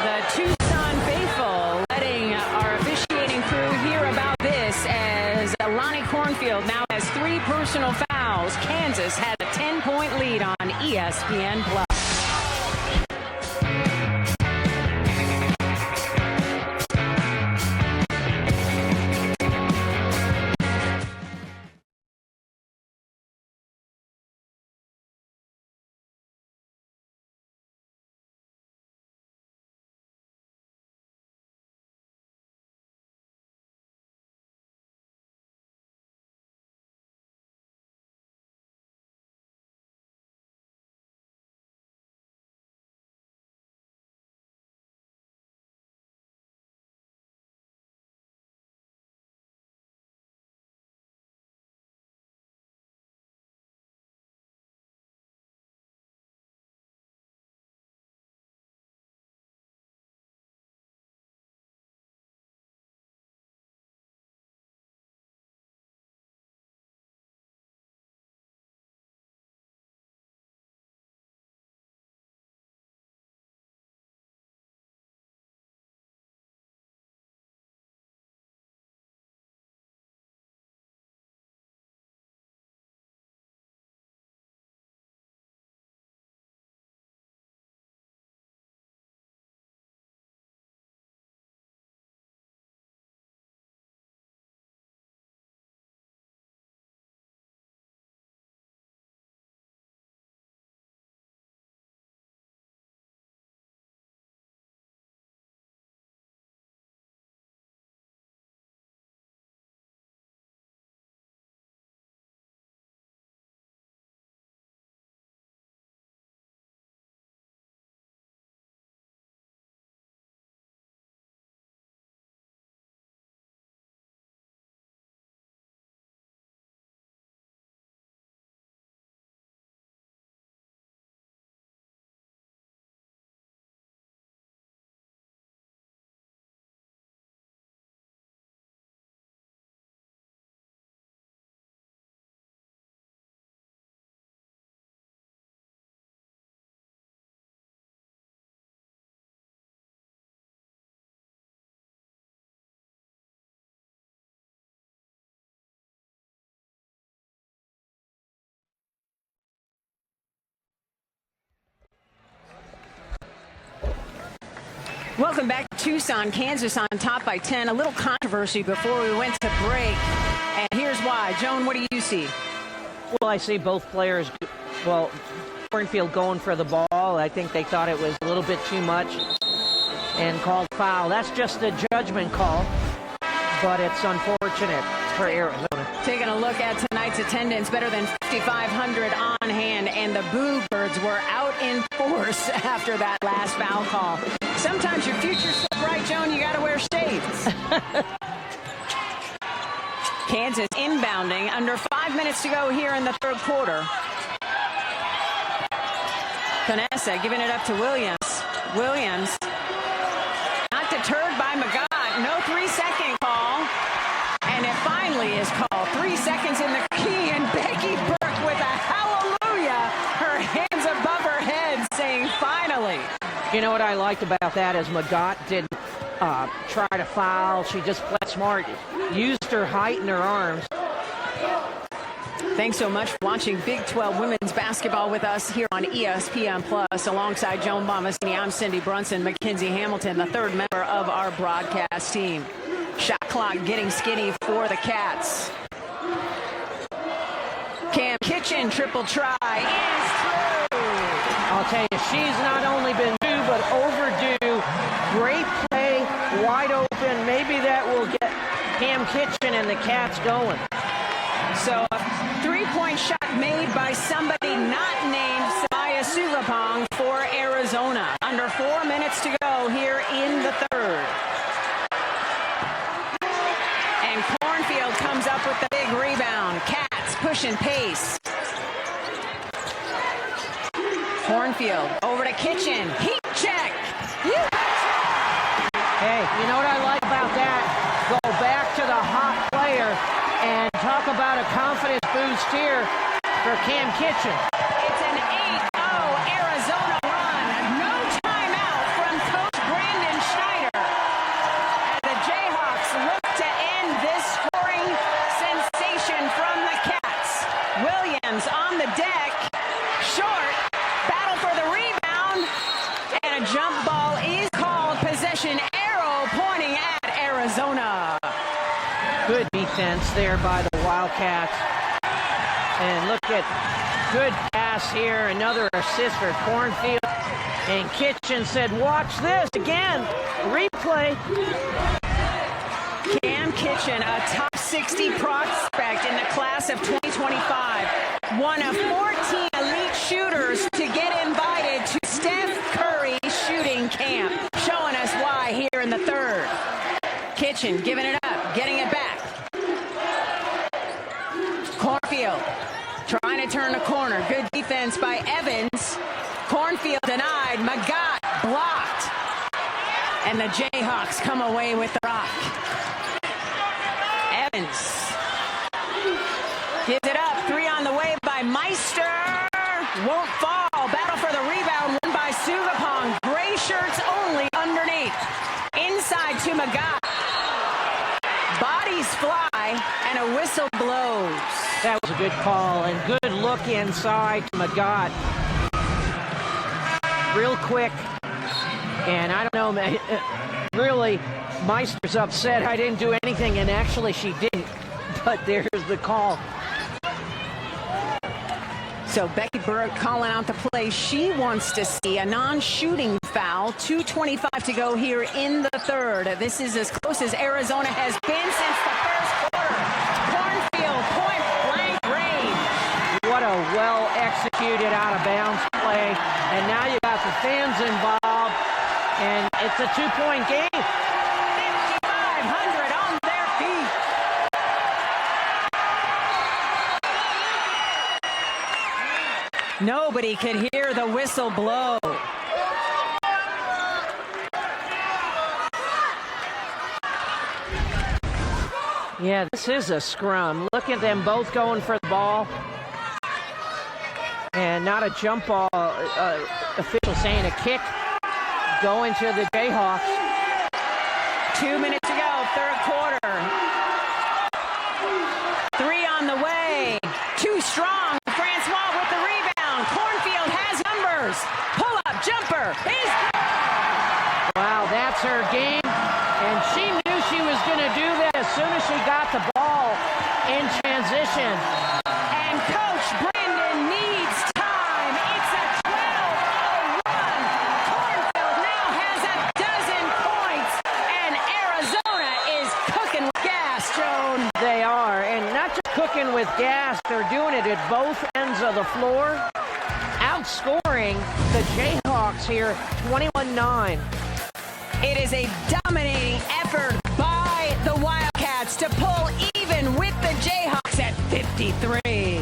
The Tucson faithful letting our officiating crew hear about this as Lonnie Cornfield now has 3 personal fouls. Kansas has a 10-point lead on ESPN+. Welcome back to Tucson. Kansas on top by 10. A little controversy before we went to break. And here's why. Joan, what do you see? Well, I see both players, Cornfield going for the ball. I think they thought it was a little bit too much and called foul. That's just a judgment call, but it's unfortunate for Arizona. Taking a look at tonight's attendance, better than 5,500 on hand, and the Boo Birds were out in force after that last foul call. Sometimes your future's so bright, Joan, you got to wear shades. Kansas inbounding, under 5 minutes to go here in the third quarter. Canessa giving it up to Williams. Williams not deterred by Magat. No 3-second call. And it finally is called. 3 seconds in the key, and Becky Burke with a hallelujah. Her hands above her head saying finally. You know what I liked about that is Magat didn't try to foul. She just played smart, used her height and her arms. Thanks so much for watching Big 12 women's basketball with us here on ESPN Plus. Alongside Joan Bomassini, I'm Cindy Brunson. Mackenzie Hamilton, the third member of our broadcast team. Shot clock getting skinny for the Cats. Cam Kitchen, triple try is through. I'll tell you, she's not only been due, but overdue. Great play, wide open. Maybe that will get Cam Kitchen and the Cats going. So a three-point shot made by somebody not named Samaya Sugapong for Arizona. Under 4 minutes to go here in the third. And Cornfield comes up with the big rebound. Cats pushing pace. Cornfield over to Kitchen. Heat check. Hey, you know what I like about that? Go back to the hot player and talk about a confidence boost here for Cam Kitchen. It's an 8-0 Arizona run. No timeout from Coach Brandon Schneider. And the Jayhawks look to end this scoring sensation from the Cats. Williams on the deck. Short. Battle for the rebound. And a jump ball is called. Possession arrow pointing at Arizona. Good defense there by the Wildcats. And look at good pass here. Another assist for Cornfield. And Kitchen said, watch this again. Replay. Cam Kitchen, a top 60 prospect in the class of 2025. One of 14 elite shooters to get invited to Steph Curry shooting camp. Showing us why here in the third. Kitchen giving it up, getting it back. Cornfield trying to turn the corner. Good defense by Evans. Cornfield denied. Magat blocked. And the Jayhawks come away with the rock. Evans gives it up. 3 on the way by Meister. Won't fall. Battle for the rebound won by Sugapong. Gray shirts only underneath. Inside to Magat. Bodies fly and a whistle blows. That was a good call and good look inside to Magat. Real quick. And I don't know, man, really, Meister's upset. I didn't do anything, and actually she didn't. But there's the call. So Becky Burke calling out the play. She wants to see a non-shooting foul. 2:25 to go here in the third. This is as close as Arizona has been since the first quarter. Cornfield, point-blank range. What a well-executed out-of-bounds play. And now you got the fans involved, and it's a two-point game. 5,500 on their feet. Nobody could hear the whistle blow. Yeah, this is a scrum. Look at them both going for the ball. And not a jump ball. Official saying a kick going to the Jayhawks. 2 minutes to go, third quarter. 3 on the way. Too strong. Francois with the rebound. Cornfield has numbers. Pull-up jumper. Wow, that's they're doing it at both ends of the floor, outscoring the Jayhawks here 21-9. It is a dominating effort by the Wildcats to pull even with the Jayhawks at 53.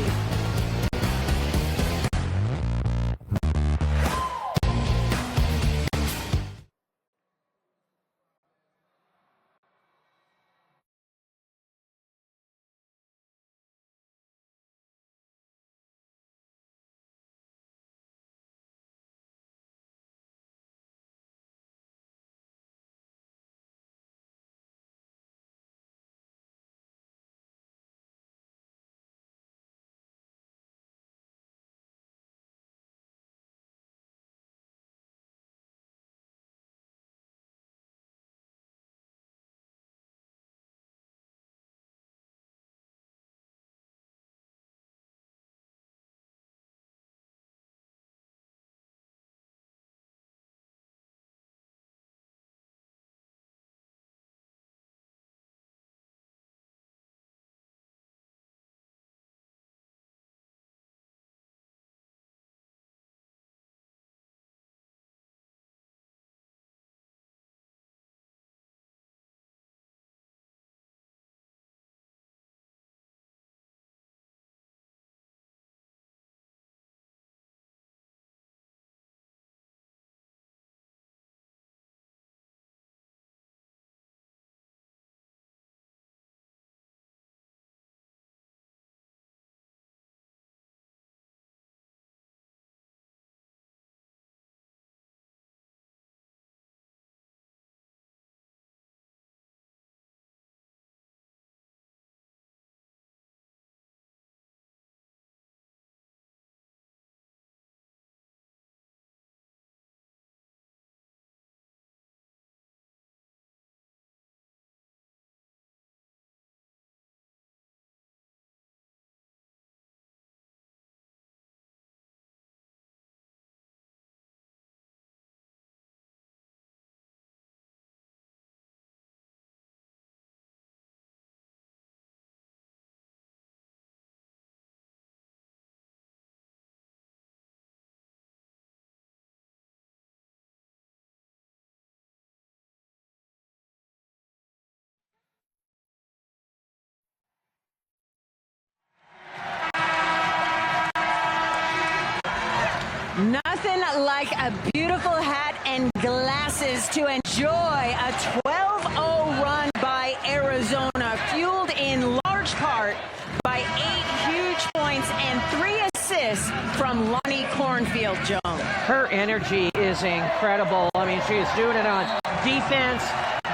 Nothing like a beautiful hat and glasses to enjoy a 12-0 run by Arizona, fueled in large part by 8 huge points and 3 assists from Lonnie Cornfield-Jones. Her energy is incredible. I mean, she's doing it on defense,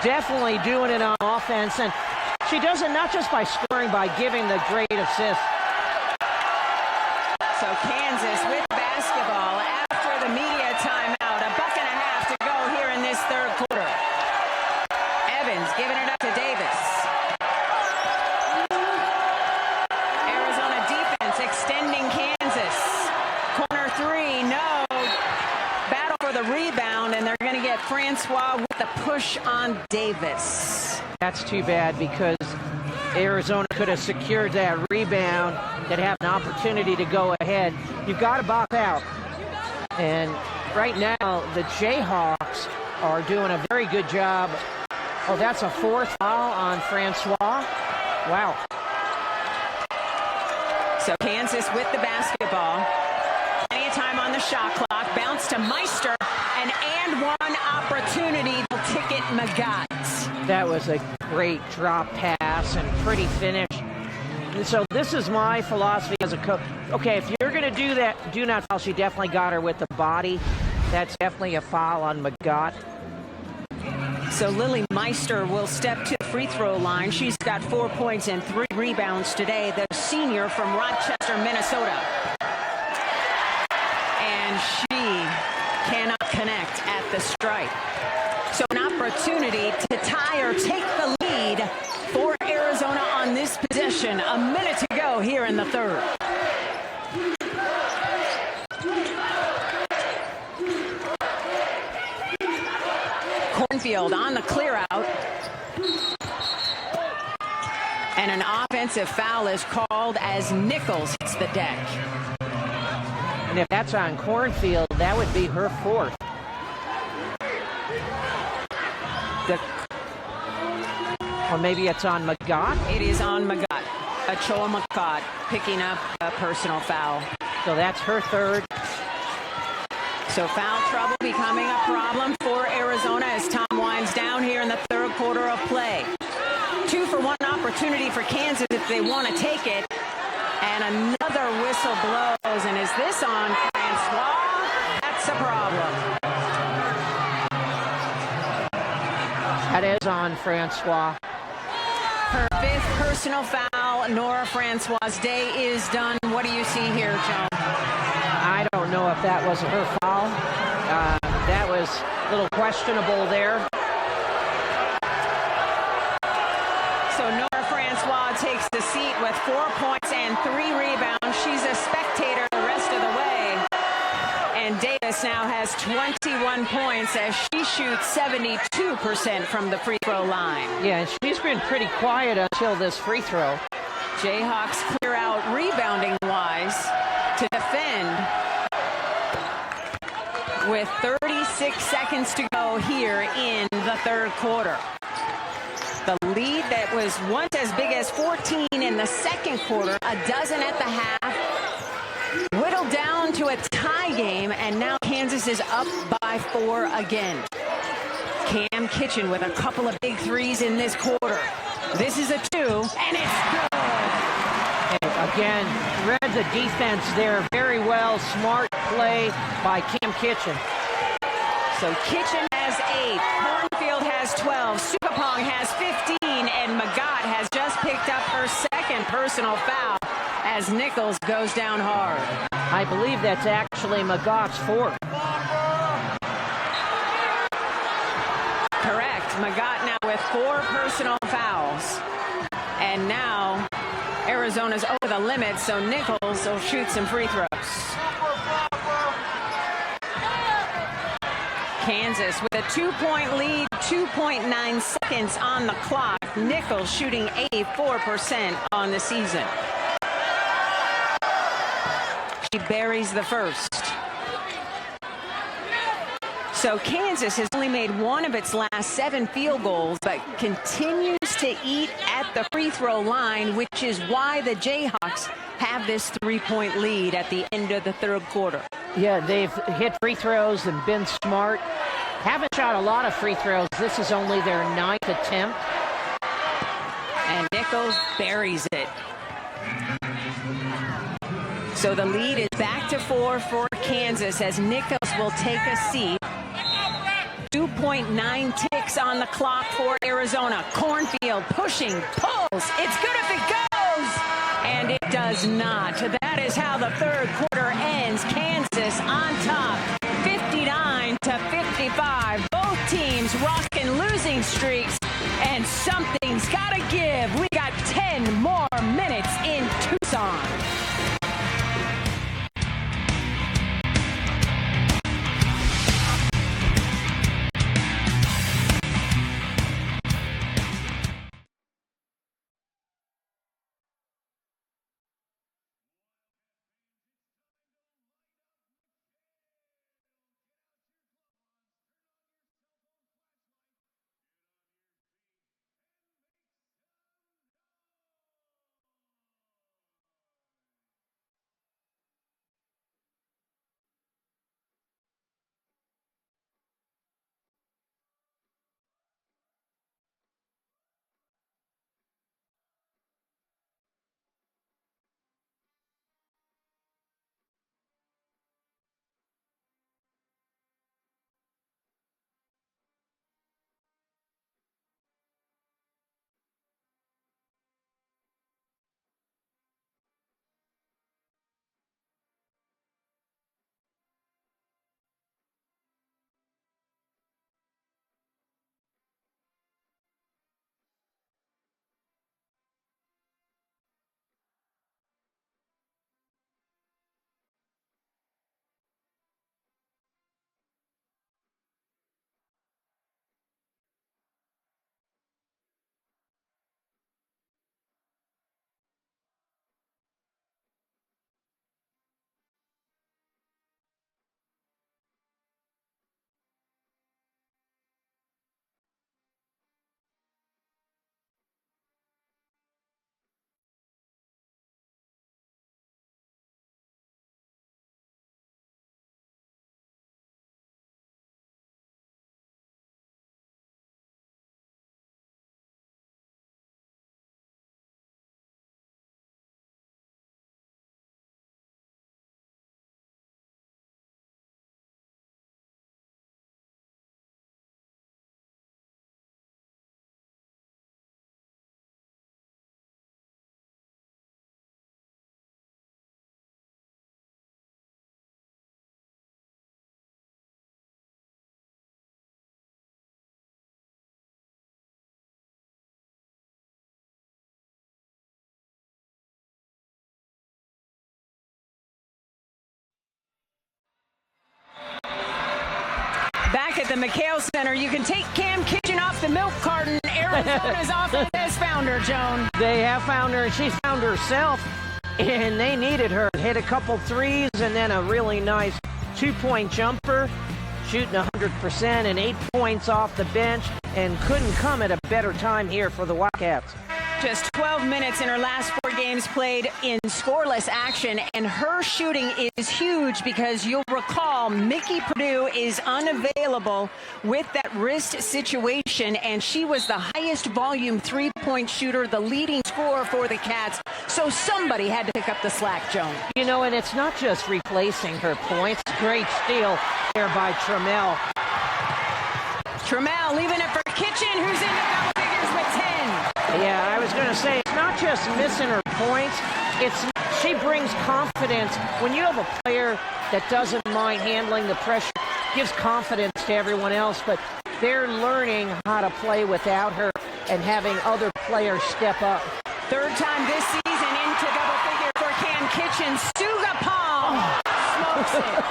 definitely doing it on offense, and she does it not just by scoring, by giving the great assist. So Kansas with basketball after the media timeout. A buck and a half to go here in this third quarter. Evans giving it up to Davis. Arizona defense extending Kansas. Corner 3, no. Battle for the rebound, and they're going to get Francois with the push on Davis. That's too bad because Arizona could have secured that rebound, that have an opportunity to go ahead. You've got to box out. And right now, the Jayhawks are doing a very good job. Oh, that's a 4th foul on Francois. Wow. So Kansas with the basketball. Plenty of time on the shot clock. Bounce to Meister. An and one opportunity to ticket Magat. That was a great drop pass and pretty finish. And so this is my philosophy as a coach. Okay, if you're going to do that, do not foul. She definitely got her with the body. That's definitely a foul on Magat. So Lily Meister will step to the free throw line. She's got 4 points and 3 rebounds today. The senior from Rochester, Minnesota. And she cannot connect at the stripe. So an opportunity to tie or take the lead for Arizona on this possession. A minute to go here in the third. Cornfield on the clear out. And an offensive foul is called as Nichols hits the deck. And if that's on Cornfield, that would be her fourth. Or maybe it's on Magott? It is on Magott. Achoa Magott picking up a personal foul. So that's her third. So foul trouble becoming a problem for Arizona as Tom winds down here in the third quarter of play. 2-for-1 opportunity for Kansas if they want to take it. And another whistle blows. And is this on Francois? That's a problem. That is on Francois. Her fifth personal foul. Nora Francois' day is done. What do you see here, Joan? I don't know if that was her foul. That was a little questionable there. So Nora Francois takes the seat with 4 points and 3 rebounds. She's a spectator the rest of the way. And Davis now has 21 points as she shoots 72% from the free throw line. Yeah, she's been pretty quiet until this free throw. Jayhawks clear out rebounding-wise to defend with 36 seconds to go here in the third quarter. The lead that was once as big as 14 in the second quarter, a dozen at the half, whittled down to a tie game, and now Kansas is up by 4 again. Cam Kitchen with a couple of big threes in this quarter. This is a 2, and it's good. And again, read the defense there very well. Smart play by Cam Kitchen. So Kitchen has 8, Cornfield has 12, Sukapong has 15, and Magott has just picked up her second personal foul as Nichols goes down hard. I believe that's actually Magott's fourth. Correct. Magott now with 4 personal fouls. And now Arizona's over the limit, so Nichols will shoot some free throws. Kansas with a 2-point lead, 2.9 seconds on the clock. Nichols shooting 84% on the season. She buries the first. So Kansas has only made one of its last 7 field goals, but continues to eat at the free throw line, which is why the Jayhawks have this 3-point lead at the end of the third quarter. Yeah, they've hit free throws and been smart. Haven't shot a lot of free throws. This is only their 9th attempt. And Nichols buries it. So the lead is back to 4 for Kansas as Nichols will take a seat. 2.9 ticks on the clock for Arizona. Cornfield pushing, pulls. It's good if it goes. And it does not. That is how the third quarter ends. Kansas on top, 59-55. Both teams rocking losing streaks. And something's got to give. We got 10 more minutes in Tucson. Back at the McHale Center, you can take Cam Kitchen off the milk carton. Arizona's offense has found her, Joan. They have found her, and she's found herself, and they needed her. Hit a couple threes and then a really nice two-point jumper, shooting 100% and 8 points off the bench, and couldn't come at a better time here for the Wildcats. Just 12 minutes in her last 4 games played in scoreless action, and her shooting is huge because you'll recall Mickey Purdue is unavailable with that wrist situation, and she was the highest volume three-point shooter, the leading scorer for the Cats, so somebody had to pick up the slack, Joan. You know, and it's not just replacing her points. Great steal there by Trammell. Trammell leaving it for Kitchen, who's in the double figures with 10. Yeah, I was going to say, it's not just missing her points. She brings confidence. When you have a player that doesn't mind handling the pressure, gives confidence to everyone else, but they're learning how to play without her and having other players step up. Third time this season into double figure for Cam Kitchen. Sugapong smokes it.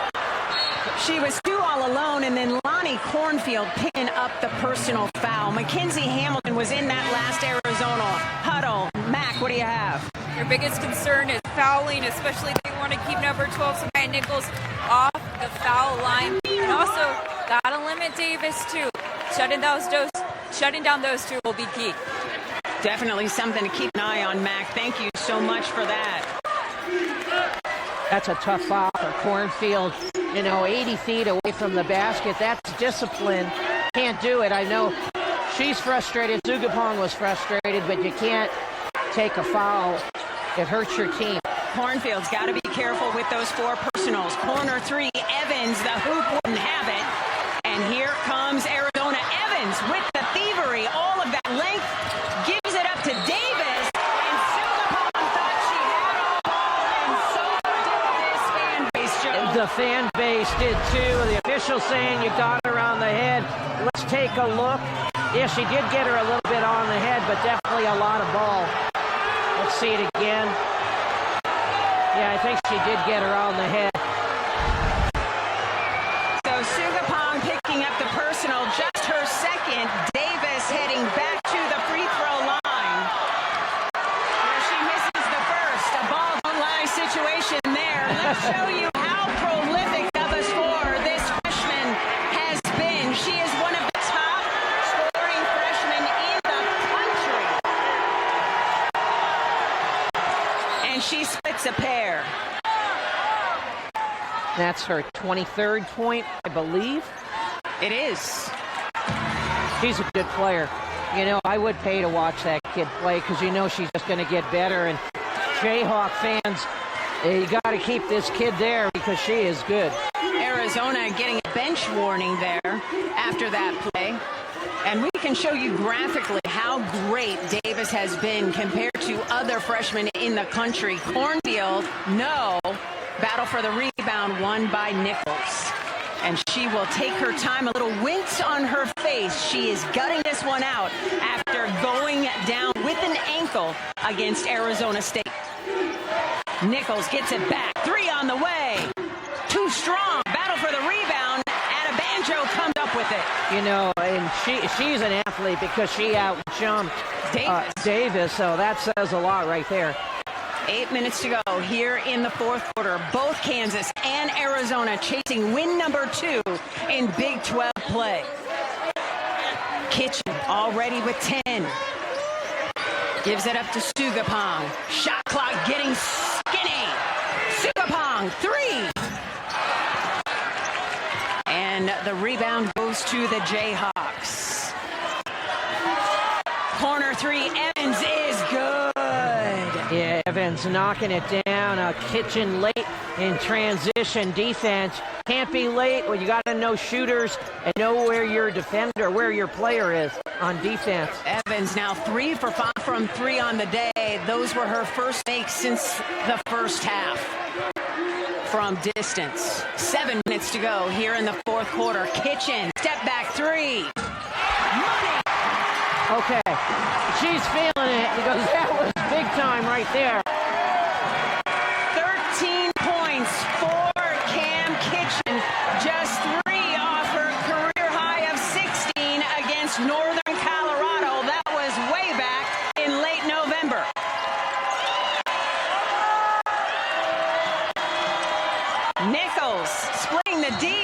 She was 2 all alone, and then Lonnie Cornfield picking up the personal foul. Mackenzie Hamilton was in that last Arizona huddle. Mac, what do you have? Their biggest concern is fouling, especially they want to keep number 12, Samaya Nichols, off the foul line. And also, got to limit Davis, too. Shutting down those two will be key. Definitely something to keep an eye on, Mac. Thank you so much for that. That's a tough foul for Cornfield. 80 feet away from the basket. That's discipline. Can't do it. I know she's frustrated. Sugapong was frustrated, but you can't take a foul. It hurts your team. Cornfield's got to be careful with those 4 personals. Corner 3, Evans, the hoop wouldn't have it. And here comes Arizona. Evans with the thievery. All of that length gives it up to Davis. And Sugapong thought she had all ball, and so did this fan base, Joe. The fan base did too. The official saying you got her on the head. Let's take a look. Yeah, she did get her a little bit on the head, but definitely a lot of ball. Let's see it again. Yeah, I think she did get her on the head. So Sugapong picking up the personal, just her second. Davis heading back to the free throw line, where she misses the first. A ball don't lie situation there. Let's show you how prolific of a scorer this freshman has been. She is one of the top scoring freshmen in the country. And she splits a pair. That's her 23rd point, I believe. It is. She's a good player. I would pay to watch that kid play because she's just going to get better. And Jayhawk fans, you got to keep this kid there because she is good. Arizona getting a bench warning there after that play. And we can show you graphically how great Davis has been compared to other freshmen in the country. Cornfield, no. Battle for the rebound won by Nichols. And she will take her time, a little wince on her face. She is gutting this one out after going down with an ankle against Arizona State. Nichols gets it back. 3 on the way. Too strong. Battle for the rebound. Banjo comes up with it. And she's an athlete because she out-jumped Davis, so that says a lot right there. 8 minutes to go here in the fourth quarter. Both Kansas and Arizona chasing win number 2 in Big 12 play. Kitchen already with 10. Gives it up to Sugapong. Shot clock getting skinny. Sugapong, 3. And the rebound goes to the Jayhawks. Corner 3, Evans is good. Yeah, Evans knocking it down. Kitchen late in transition defense. Can't be late. Well, you got to know shooters and know where your defender, where your player is on defense. Evans now 3 for 5 from 3 on the day. Those were her first makes since the first half from distance. 7 minutes to go here in the fourth quarter. Kitchen, step back 3. Money. Okay, she's feeling it because that was big time right there. 13 points for Cam Kitchen. Just 3 off her career Nichols splitting the D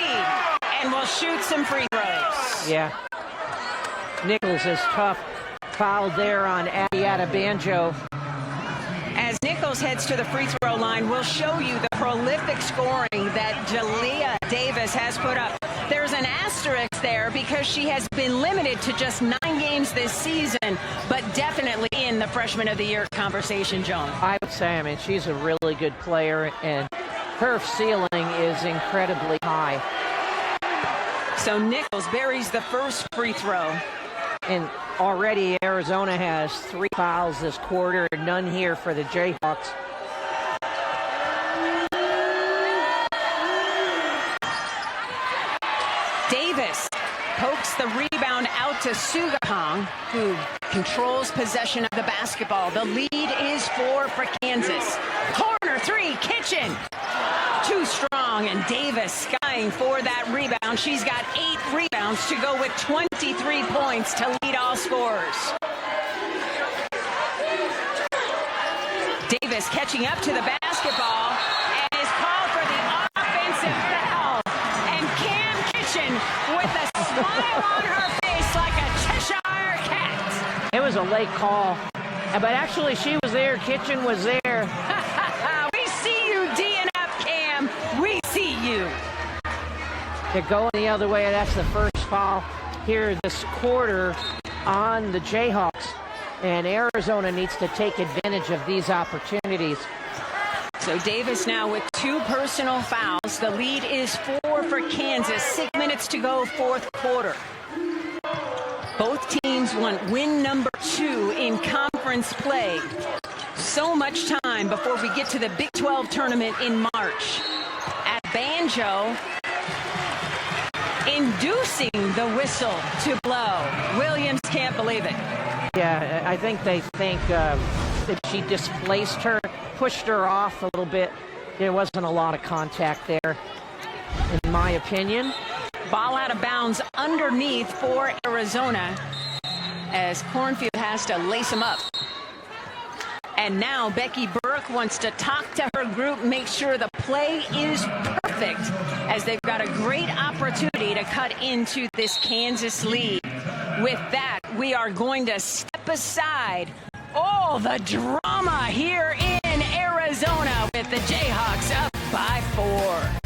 and will shoot some free throws. Yeah. Nichols is tough. Fouled there on Adiata Banjo. As Nichols heads to the free throw line, we'll show you the prolific scoring that Jalea Davis has put up. There's an asterisk there because she has been limited to just 9 games this season, but definitely in the Freshman of the Year conversation, Joan. I would say, I mean, she's a really good player, and her ceiling is incredibly high. So Nichols buries the first free throw. And already Arizona has 3 fouls this quarter, none here for the Jayhawks. Davis pokes the rebound out to Sugapong, who controls possession of the basketball. The lead is 4 for Kansas. Corner 3, Kitchen. Too strong, and Davis skying for that rebound. She's got 8 rebounds to go with 23 points to lead all scorers. Davis catching up to the basketball and is called for the offensive foul. And Cam Kitchen with a smile on her face like a Cheshire cat. It was a late call, but actually she was there. Kitchen was there. We see you, D&F, Cam. We see you. They're going the other way. That's the first foul here this quarter on the Jayhawks. And Arizona needs to take advantage of these opportunities. So Davis now with 2 personal fouls. The lead is 4 for Kansas. 6 minutes to go, 4th quarter. Both teams want win number 2 in conference play. So much time before we get to the Big 12 tournament in March. At Banjo, inducing the whistle to blow. Williams can't believe it. Yeah, I think they think that she displaced her, pushed her off a little bit. There wasn't a lot of contact there, in my opinion. Ball out of bounds underneath for Arizona as Cornfield has to lace him up. And now Becky Burke wants to talk to her group, make sure the play is perfect as they've got a great opportunity to cut into this Kansas lead. With that, we are going to step aside all the drama here in Arizona with the Jayhawks up by 4.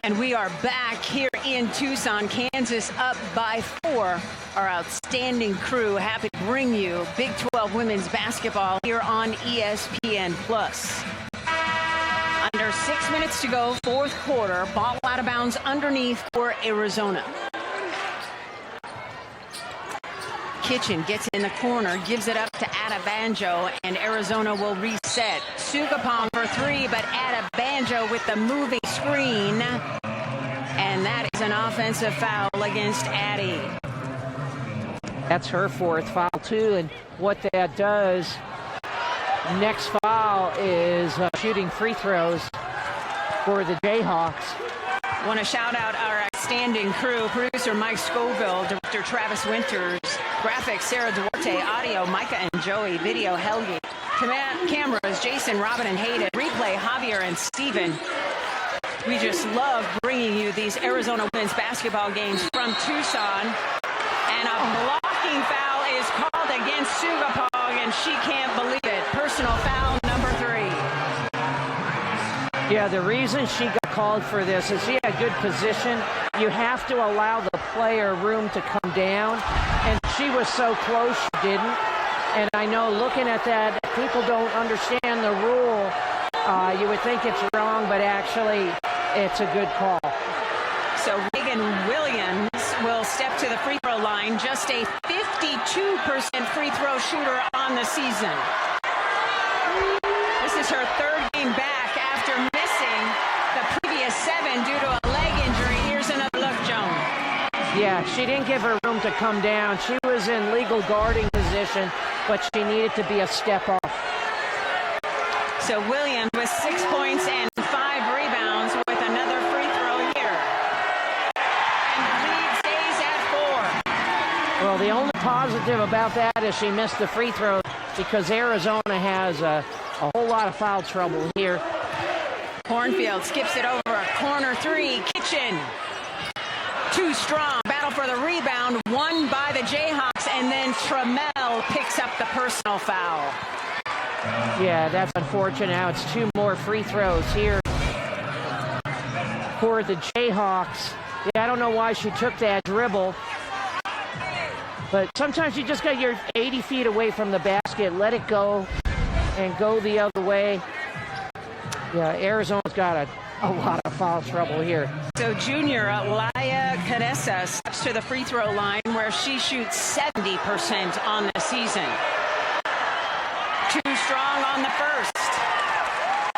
And we are back here in Tucson, Kansas, up by 4. Our outstanding crew happy to bring you Big 12 women's basketball here on ESPN+. Under 6 minutes to go, fourth quarter. Ball out of bounds underneath for Arizona. Kitchen gets in the corner, gives it up to Adebanjo, and Arizona will reset. Sugapong for 3, but Adebanjo with the moving screen. And that is an offensive foul against Addie. That's her fourth foul, too. And what that does, next foul is shooting free throws for the Jayhawks. Want to shout out our outstanding crew, producer Mike Scoville, director Travis Winters, graphics Sarah Duarte, audio Micah and Joey, video Helgi, cameras Jason, Robin, and Hayden, replay Javier and Steven. We just love bringing you these Arizona women's basketball games from Tucson. And a blocking foul is called against Sugapong, and she can't believe it. Personal foul number 3. Yeah, the reason she got called for this is she had good position. You have to allow the player room to come down, and she was so close she didn't. And I know looking at that, people don't understand the rule. You would think it's wrong, but actually it's a good call. So Reagan Williams will step to the free throw line, just a 52% free throw shooter on the season. This is her third game back after missing the previous 7 due to a leg injury. Here's another look, Joan. Yeah, she didn't give her room to come down. She was in legal guarding position, but she needed to be a step off. So Williams with 6 points and 5 rebounds with another free throw here. And the lead stays at 4. Well, the only positive about that is she missed the free throw because Arizona has a whole lot of foul trouble here. Cornfield skips it over. Corner 3, Kitchen. Too strong. Battle for the rebound. Won by the Jayhawks, and then Trammell picks up the personal foul. Yeah, that's unfortunate. Now it's 2 more free throws here for the Jayhawks. Yeah, I don't know why she took that dribble. But sometimes you just got your 80 feet away from the basket, let it go, and go the other way. Yeah, Arizona's got a lot of foul trouble here. So junior Laia Cadesa steps to the free throw line where she shoots 70% on the season. Too strong on the first.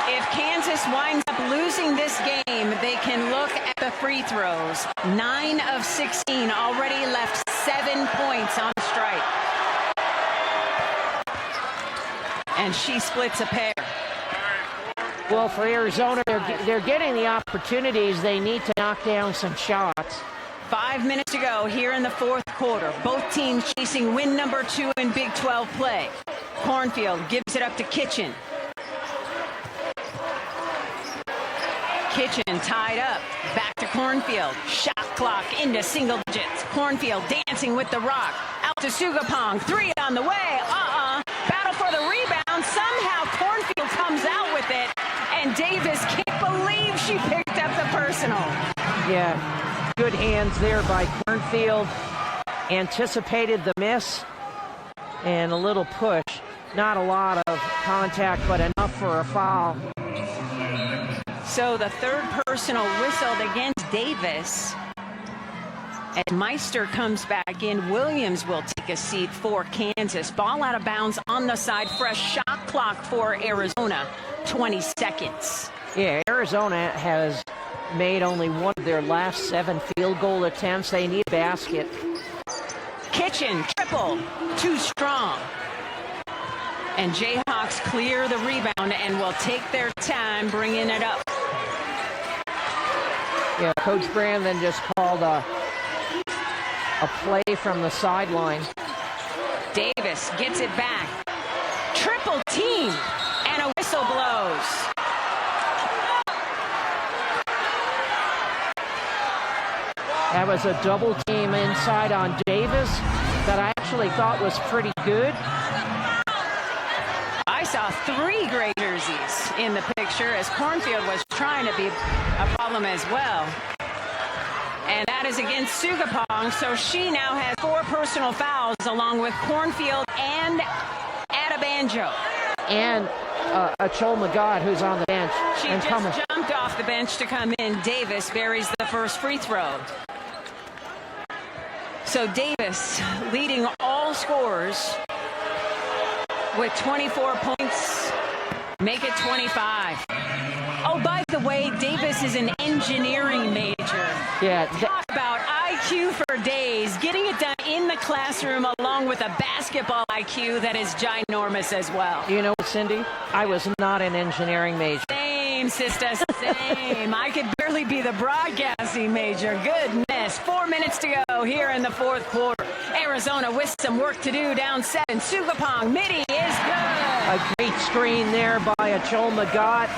If Kansas winds up losing this game, they can look at the free throws. 9 of 16 already left 7 points on strike. And she splits a pair. Well, for Arizona, they're getting the opportunities. They need to knock down some shots. 5 minutes to go here in the fourth quarter. Both teams chasing win number 2 in Big 12 play. Cornfield gives it up to Kitchen. Kitchen tied up. Back to Cornfield. Shot clock into single digits. Cornfield dancing with the rock. Out to Sugapong. 3 on the way. Battle for the rebound. Somehow Cornfield comes out with it. And Davis can't believe she picked up the personal. Yeah, good hands there by Cornfield. Anticipated the miss and a little push. Not a lot of contact, but enough for a foul. So the third personal whistled against Davis. And Meister comes back in. Williams will take a seat for Kansas. Ball out of bounds on the side. Fresh shot clock for Arizona. 20 seconds. Yeah, Arizona has made only one of their last 7 field goal attempts. They need a basket. Kitchen, triple, too strong. And Jayhawks clear the rebound and will take their time bringing it up. Yeah, Coach Brandon just called a play from the sideline. Davis gets it back. Triple team, and a whistle blows. That was a double team inside on Davis that I actually thought was pretty good. I saw saw 3 gray jerseys in the picture as Cornfield was trying to be a problem as well. And that is against Sugapong, so she now has 4 personal fouls along with Cornfield and Adebanjo. And Achol Magad, who's on the bench. She and just jumped off the bench to come in. Davis buries the first free throw. So Davis leading all scorers with 24 points. Make it 25. Oh, by the way, Davis is an engineering major. Yeah. Talk about IQ for days. Getting it done in the classroom along with a basketball IQ that is ginormous as well. You know, Cindy, I was not an engineering major. Same, sister, same. I could barely be the broadcasting major. Goodness. 4 minutes to go here in the fourth quarter. Arizona with some work to do down 7. Sugapong, midi is good. A great screen there by Achol Magad.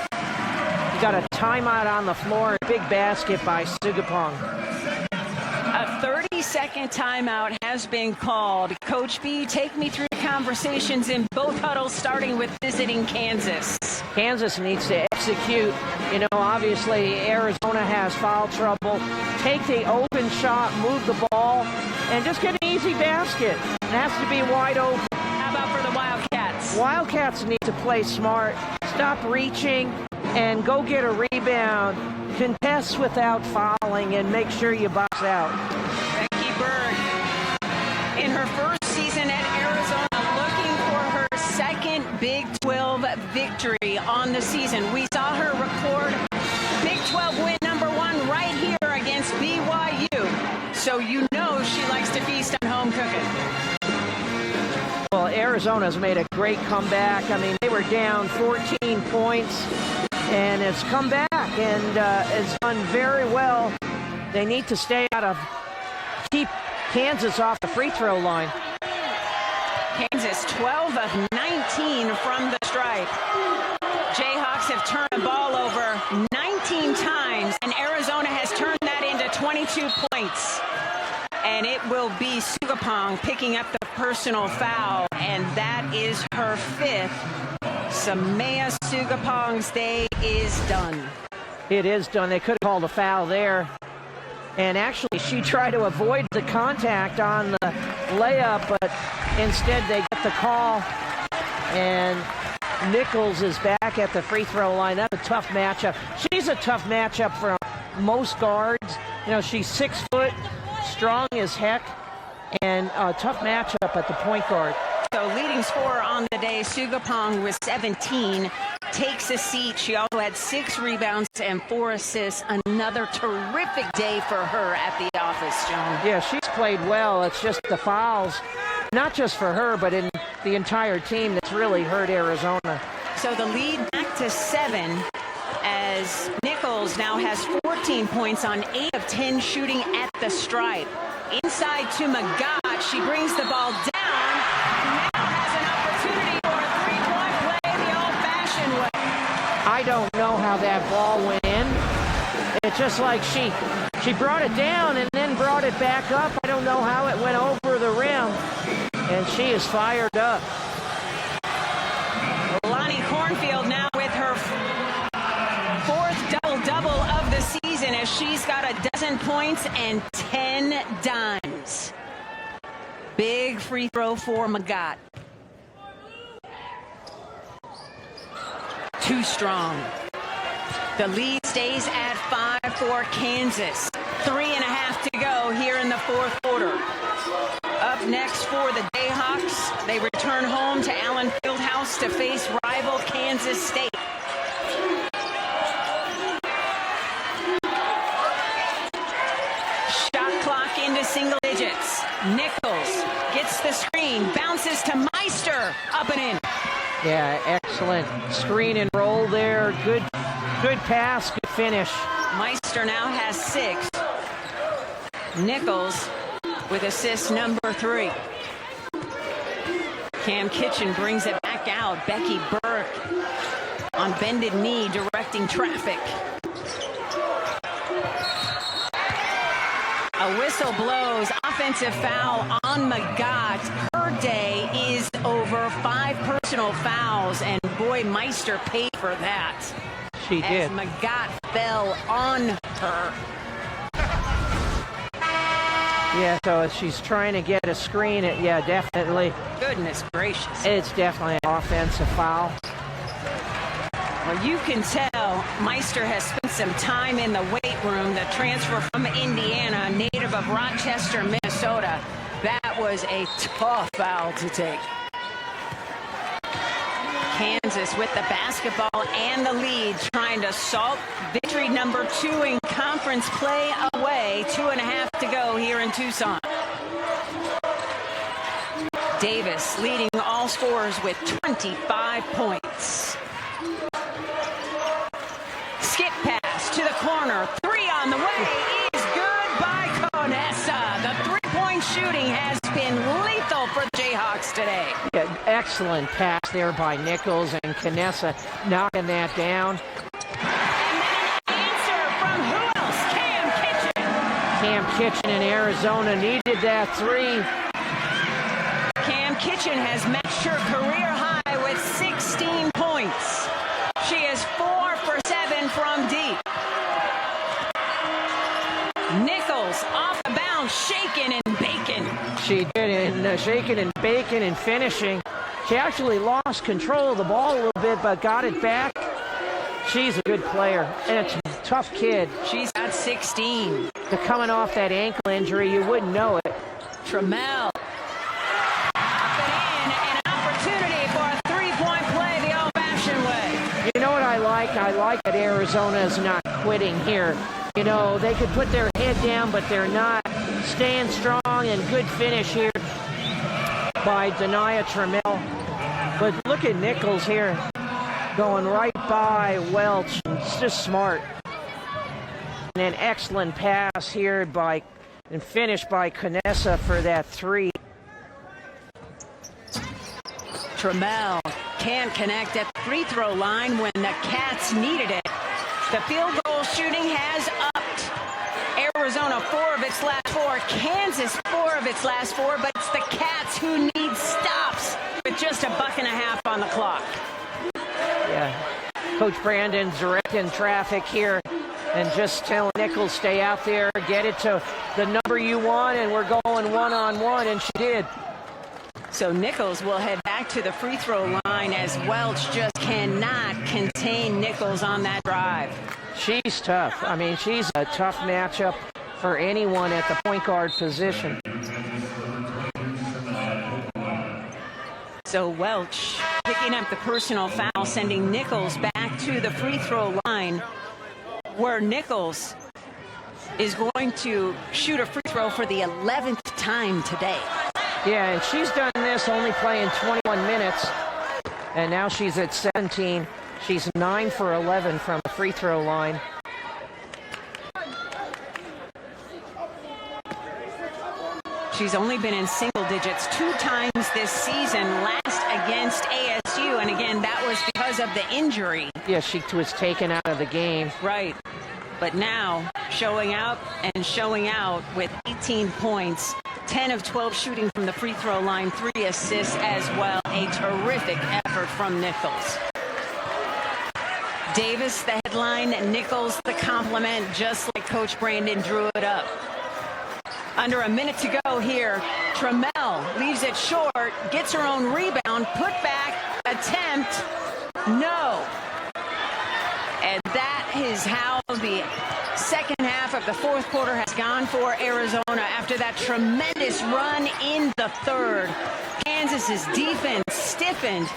He got a timeout on the floor. Big basket by Sugapong. A 30-second timeout has been called. Coach B, take me through the conversations in both huddles, starting with visiting Kansas. Kansas needs to execute. You know, obviously Arizona has foul trouble. Take the open shot, move the ball, and just get an easy basket. It has to be wide open. How about for the Wildcats? Wildcats need to play smart, stop reaching, and go get a rebound. Contest without fouling and make sure you box out. Becky Berg, in her first season at Arizona, looking for her second Big 12 victory on the season. We saw her record Big 12 win number 1 right here against BYU. So you know she likes to feast on home cooking. Well, Arizona's made a great comeback. I mean, they were down 14 points. And it's come back and has done very well. They need to keep Kansas off the free throw line. Kansas 12 of 19 from the stripe. Jayhawks have turned the ball over 19 times, and Arizona has turned that into 22 points. And it will be Sugapong picking up the personal foul, and that is her 5th. Samaya Sugapong's day is done. It is done. They could have called a foul there. And actually, she tried to avoid the contact on the layup, but instead they get the call. And Nichols is back at the free throw line. That's a tough matchup. She's a tough matchup for most guards. You know, she's 6 foot, strong as heck, and a tough matchup at the point guard. So leading scorer on the day, Sugapong with 17, takes a seat. She also had 6 rebounds and 4 assists. Another terrific day for her at the office, Joan. Yeah, she's played well. It's just the fouls, not just for her, but in the entire team, that's really hurt Arizona. So the lead back to 7 as Nichols now has 14 points on 8 of 10 shooting at the stripe. Inside to Magad. She brings the ball down. Now has an opportunity for a 3-point play the old-fashioned way. I don't know how that ball went in. It's just like she brought it down and then brought it back up. I don't know how it went over the rim. And she is fired up. Lonnie Cornfield now with her 4th double-double of the season as she's got 12 points and 10 dimes. Big free throw for Magad. Too strong. The lead stays at 5 for Kansas. 3.5 to go here in the fourth quarter. Up next for the Jayhawks, they return home to Allen Fieldhouse to face rival Kansas State. Shot clock into single digits. Nichols gets the screen, bounces to Meister, up and in. Yeah, excellent screen and roll there. Good pass, good finish. Meister now has 6. Nichols with assist number 3. Cam Kitchen brings it back out. Becky Burke on bended knee directing traffic. A whistle blows. Offensive foul on Magad. Her day is over. 5 personal fouls, and boy, Meister paid for that. She did. As Magat fell on her. Yeah, so she's trying to get a screen. Yeah, definitely. Goodness gracious. It's definitely an offensive foul. Well, you can tell Meister has spent some time in the weight room. The transfer from Indiana, native of Rochester, Minnesota. That was a tough foul to take. Kansas with the basketball and the lead, trying to salt victory number 2 in conference play away. 2.5 to go here in Tucson. Davis leading all scorers with 25 points. Skip pass to the corner. 3 on the way is good by Conessa. The three-point shooting has been lethal for the Jayhawks today. Yeah, excellent pass there by Nichols, and Conessa knocking that down. And then an answer from who else? Cam Kitchen. Cam Kitchen in Arizona needed that 3. Cam Kitchen has matched her career high with 16 points. She is 4 for 7 from deep. Nichols off the bounce, shaking and baking. She did, and shaking and baking and finishing. She actually lost control of the ball a little bit, but got it back. She's a good player, and it's a tough kid. She's got 16. Coming off that ankle injury, you wouldn't know it. Trammell. Up and in, an opportunity for a three-point play the old-fashioned way. You know what I like? I like that Arizona is not quitting here. You know, they could put their head down, but they're not. Staying strong, and good finish here by Denia Trammell. But look at Nichols here, going right by Welch. It's just smart. And an excellent pass here by, and finished by Conessa for that 3. Trammell can't connect at the free throw line when the Cats needed it. The field goal shooting has upped. Arizona 4 of its last 4. Kansas 4 of its last 4. But it's the Cats who need stops with just a buck and a half on the clock. Yeah, Coach Brandon's directing traffic here and just telling Nichols, stay out there, get it to the number you want, and we're going one-on-one, and she did. So Nichols will head back to the free throw line as Welch just cannot contain Nichols on that drive. She's tough. I mean, she's a tough matchup for anyone at the point guard position. So Welch picking up the personal foul, sending Nichols back to the free throw line, where Nichols is going to shoot a free throw for the 11th time today. Yeah, and she's done this only playing 21 minutes, and now she's at 17. She's 9 for 11 from the free throw line. She's only been in single digits 2 times this season, last against ASU, and again, that was because of the injury. Yeah, she was taken out of the game. Right, but now showing up and showing out with 18 points, 10 of 12 shooting from the free throw line, 3 assists as well. A terrific effort from Nichols. Davis, the headline, Nichols, the compliment, just like Coach Brandon drew it up. Under a minute to go here. Trammell leaves it short, gets her own rebound, put back, attempt, no. And that is how the second half of the fourth quarter has gone for Arizona after that tremendous run in the third. Kansas's defense stiffened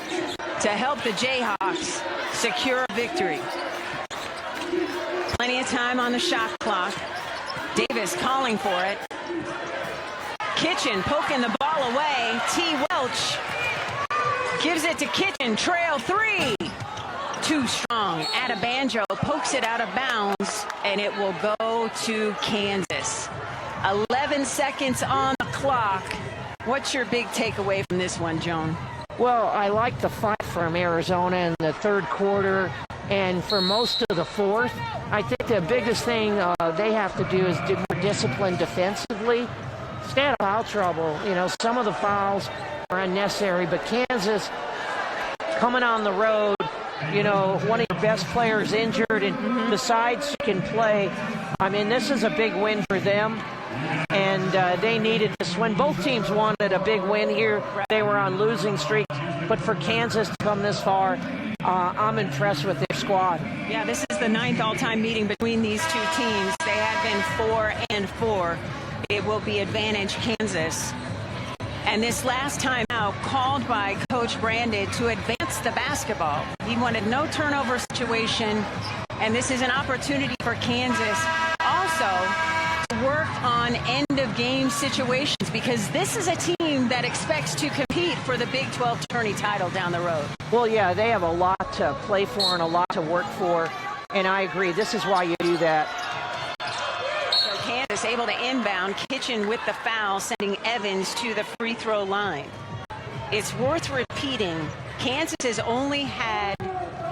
to help the Jayhawks secure a victory. Plenty of time on the shot clock. Davis calling for it. Kitchen poking the ball away. T. Welch gives it to Kitchen. Trail 3. Too strong. Adebanjo pokes it out of bounds, and it will go to Kansas. 11 seconds on the clock. What's your big takeaway from this one, Joan? Well, I like the fight from Arizona in the third quarter and for most of the fourth. I think the biggest thing they have to do is be more disciplined defensively. Stay out of foul trouble. You know, some of the fouls are unnecessary. But Kansas coming on the road, you know, one of your best players injured, and besides can play. I mean, this is a big win for them, and they needed this win. Both teams wanted a big win here. They were on losing streak, but for Kansas to come this far, I'm impressed with their squad. Yeah, this is the 9th all-time meeting between these two teams. They have been 4-4. It will be advantage Kansas. And this last time out, called by Coach Brandon to advance the basketball. He wanted no turnover situation, and this is an opportunity for Kansas also to work on end-of-game situations, because this is a team that expects to compete for the Big 12 tourney title down the road. Well, yeah, they have a lot to play for and a lot to work for, and I agree. This is why you do that. So Kansas able to inbound. Kitchen with the foul, sending Evans to the free throw line. It's worth repeating, Kansas has only had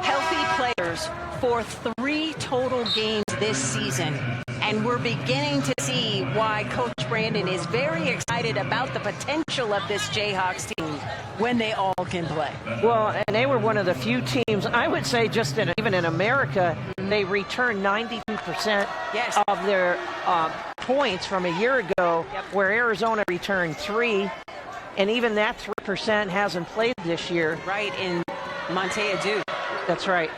healthy players for 3 total games this season. And we're beginning to see why Coach Brandon is very excited about the potential of this Jayhawks team when they all can play. Well, and they were one of the few teams, I would say, just even in America, they returned 92% of their points from a year ago, where Arizona returned 3, and even that 3% hasn't played this year. Right, in Montea Duke. That's right.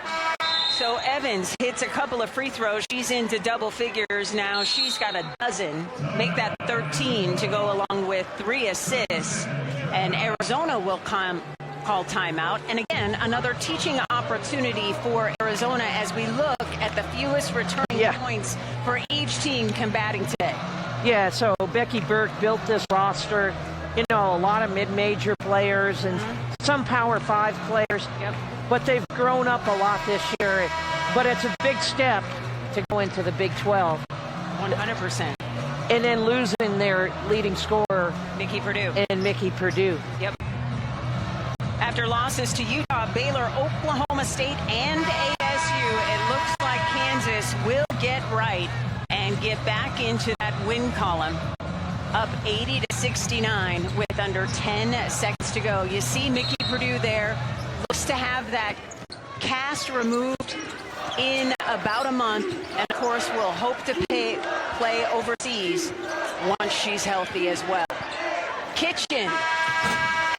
So Evans hits a couple of free throws. She's into double figures now. She's got a dozen. Make that 13 to go along with 3 assists. And Arizona will call timeout. And again, another teaching opportunity for Arizona as we look at the fewest returning points for each team combating today. Yeah, so Becky Burke built this roster. You know, a lot of mid-major players and some Power 5 players. But they've grown up a lot this year. But it's a big step to go into the Big 12. 100%. And then losing their leading scorer, Mickey Purdue. And Mickey Purdue. Yep. After losses to Utah, Baylor, Oklahoma State, and ASU, it looks like Kansas will get right and get back into that win column. Up 80-69 with under 10 seconds to go. You see Mickey Purdue there. Looks to have that cast removed in about a month. And, of course, will hope to play overseas once she's healthy as well. Kitchen.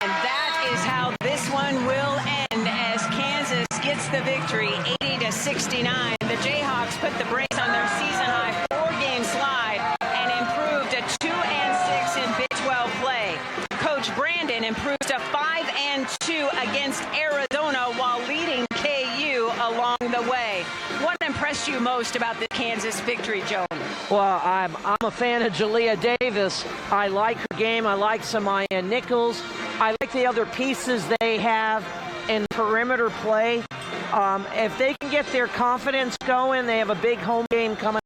And that is how this one will end as Kansas gets the victory, 80-69. The Jayhawks put the brakes on their season-high 4-game slide and improved to 2-6 in Big 12 play. Coach Brandon improves to 5-2 against Arizona while leading KU along the way. What impressed you most about the Kansas victory, Joe? Well, I'm a fan of Jalea Davis. I like her game. I like Samaya Nichols. I like the other pieces they have in perimeter play. If they can get their confidence going, they have a big home game coming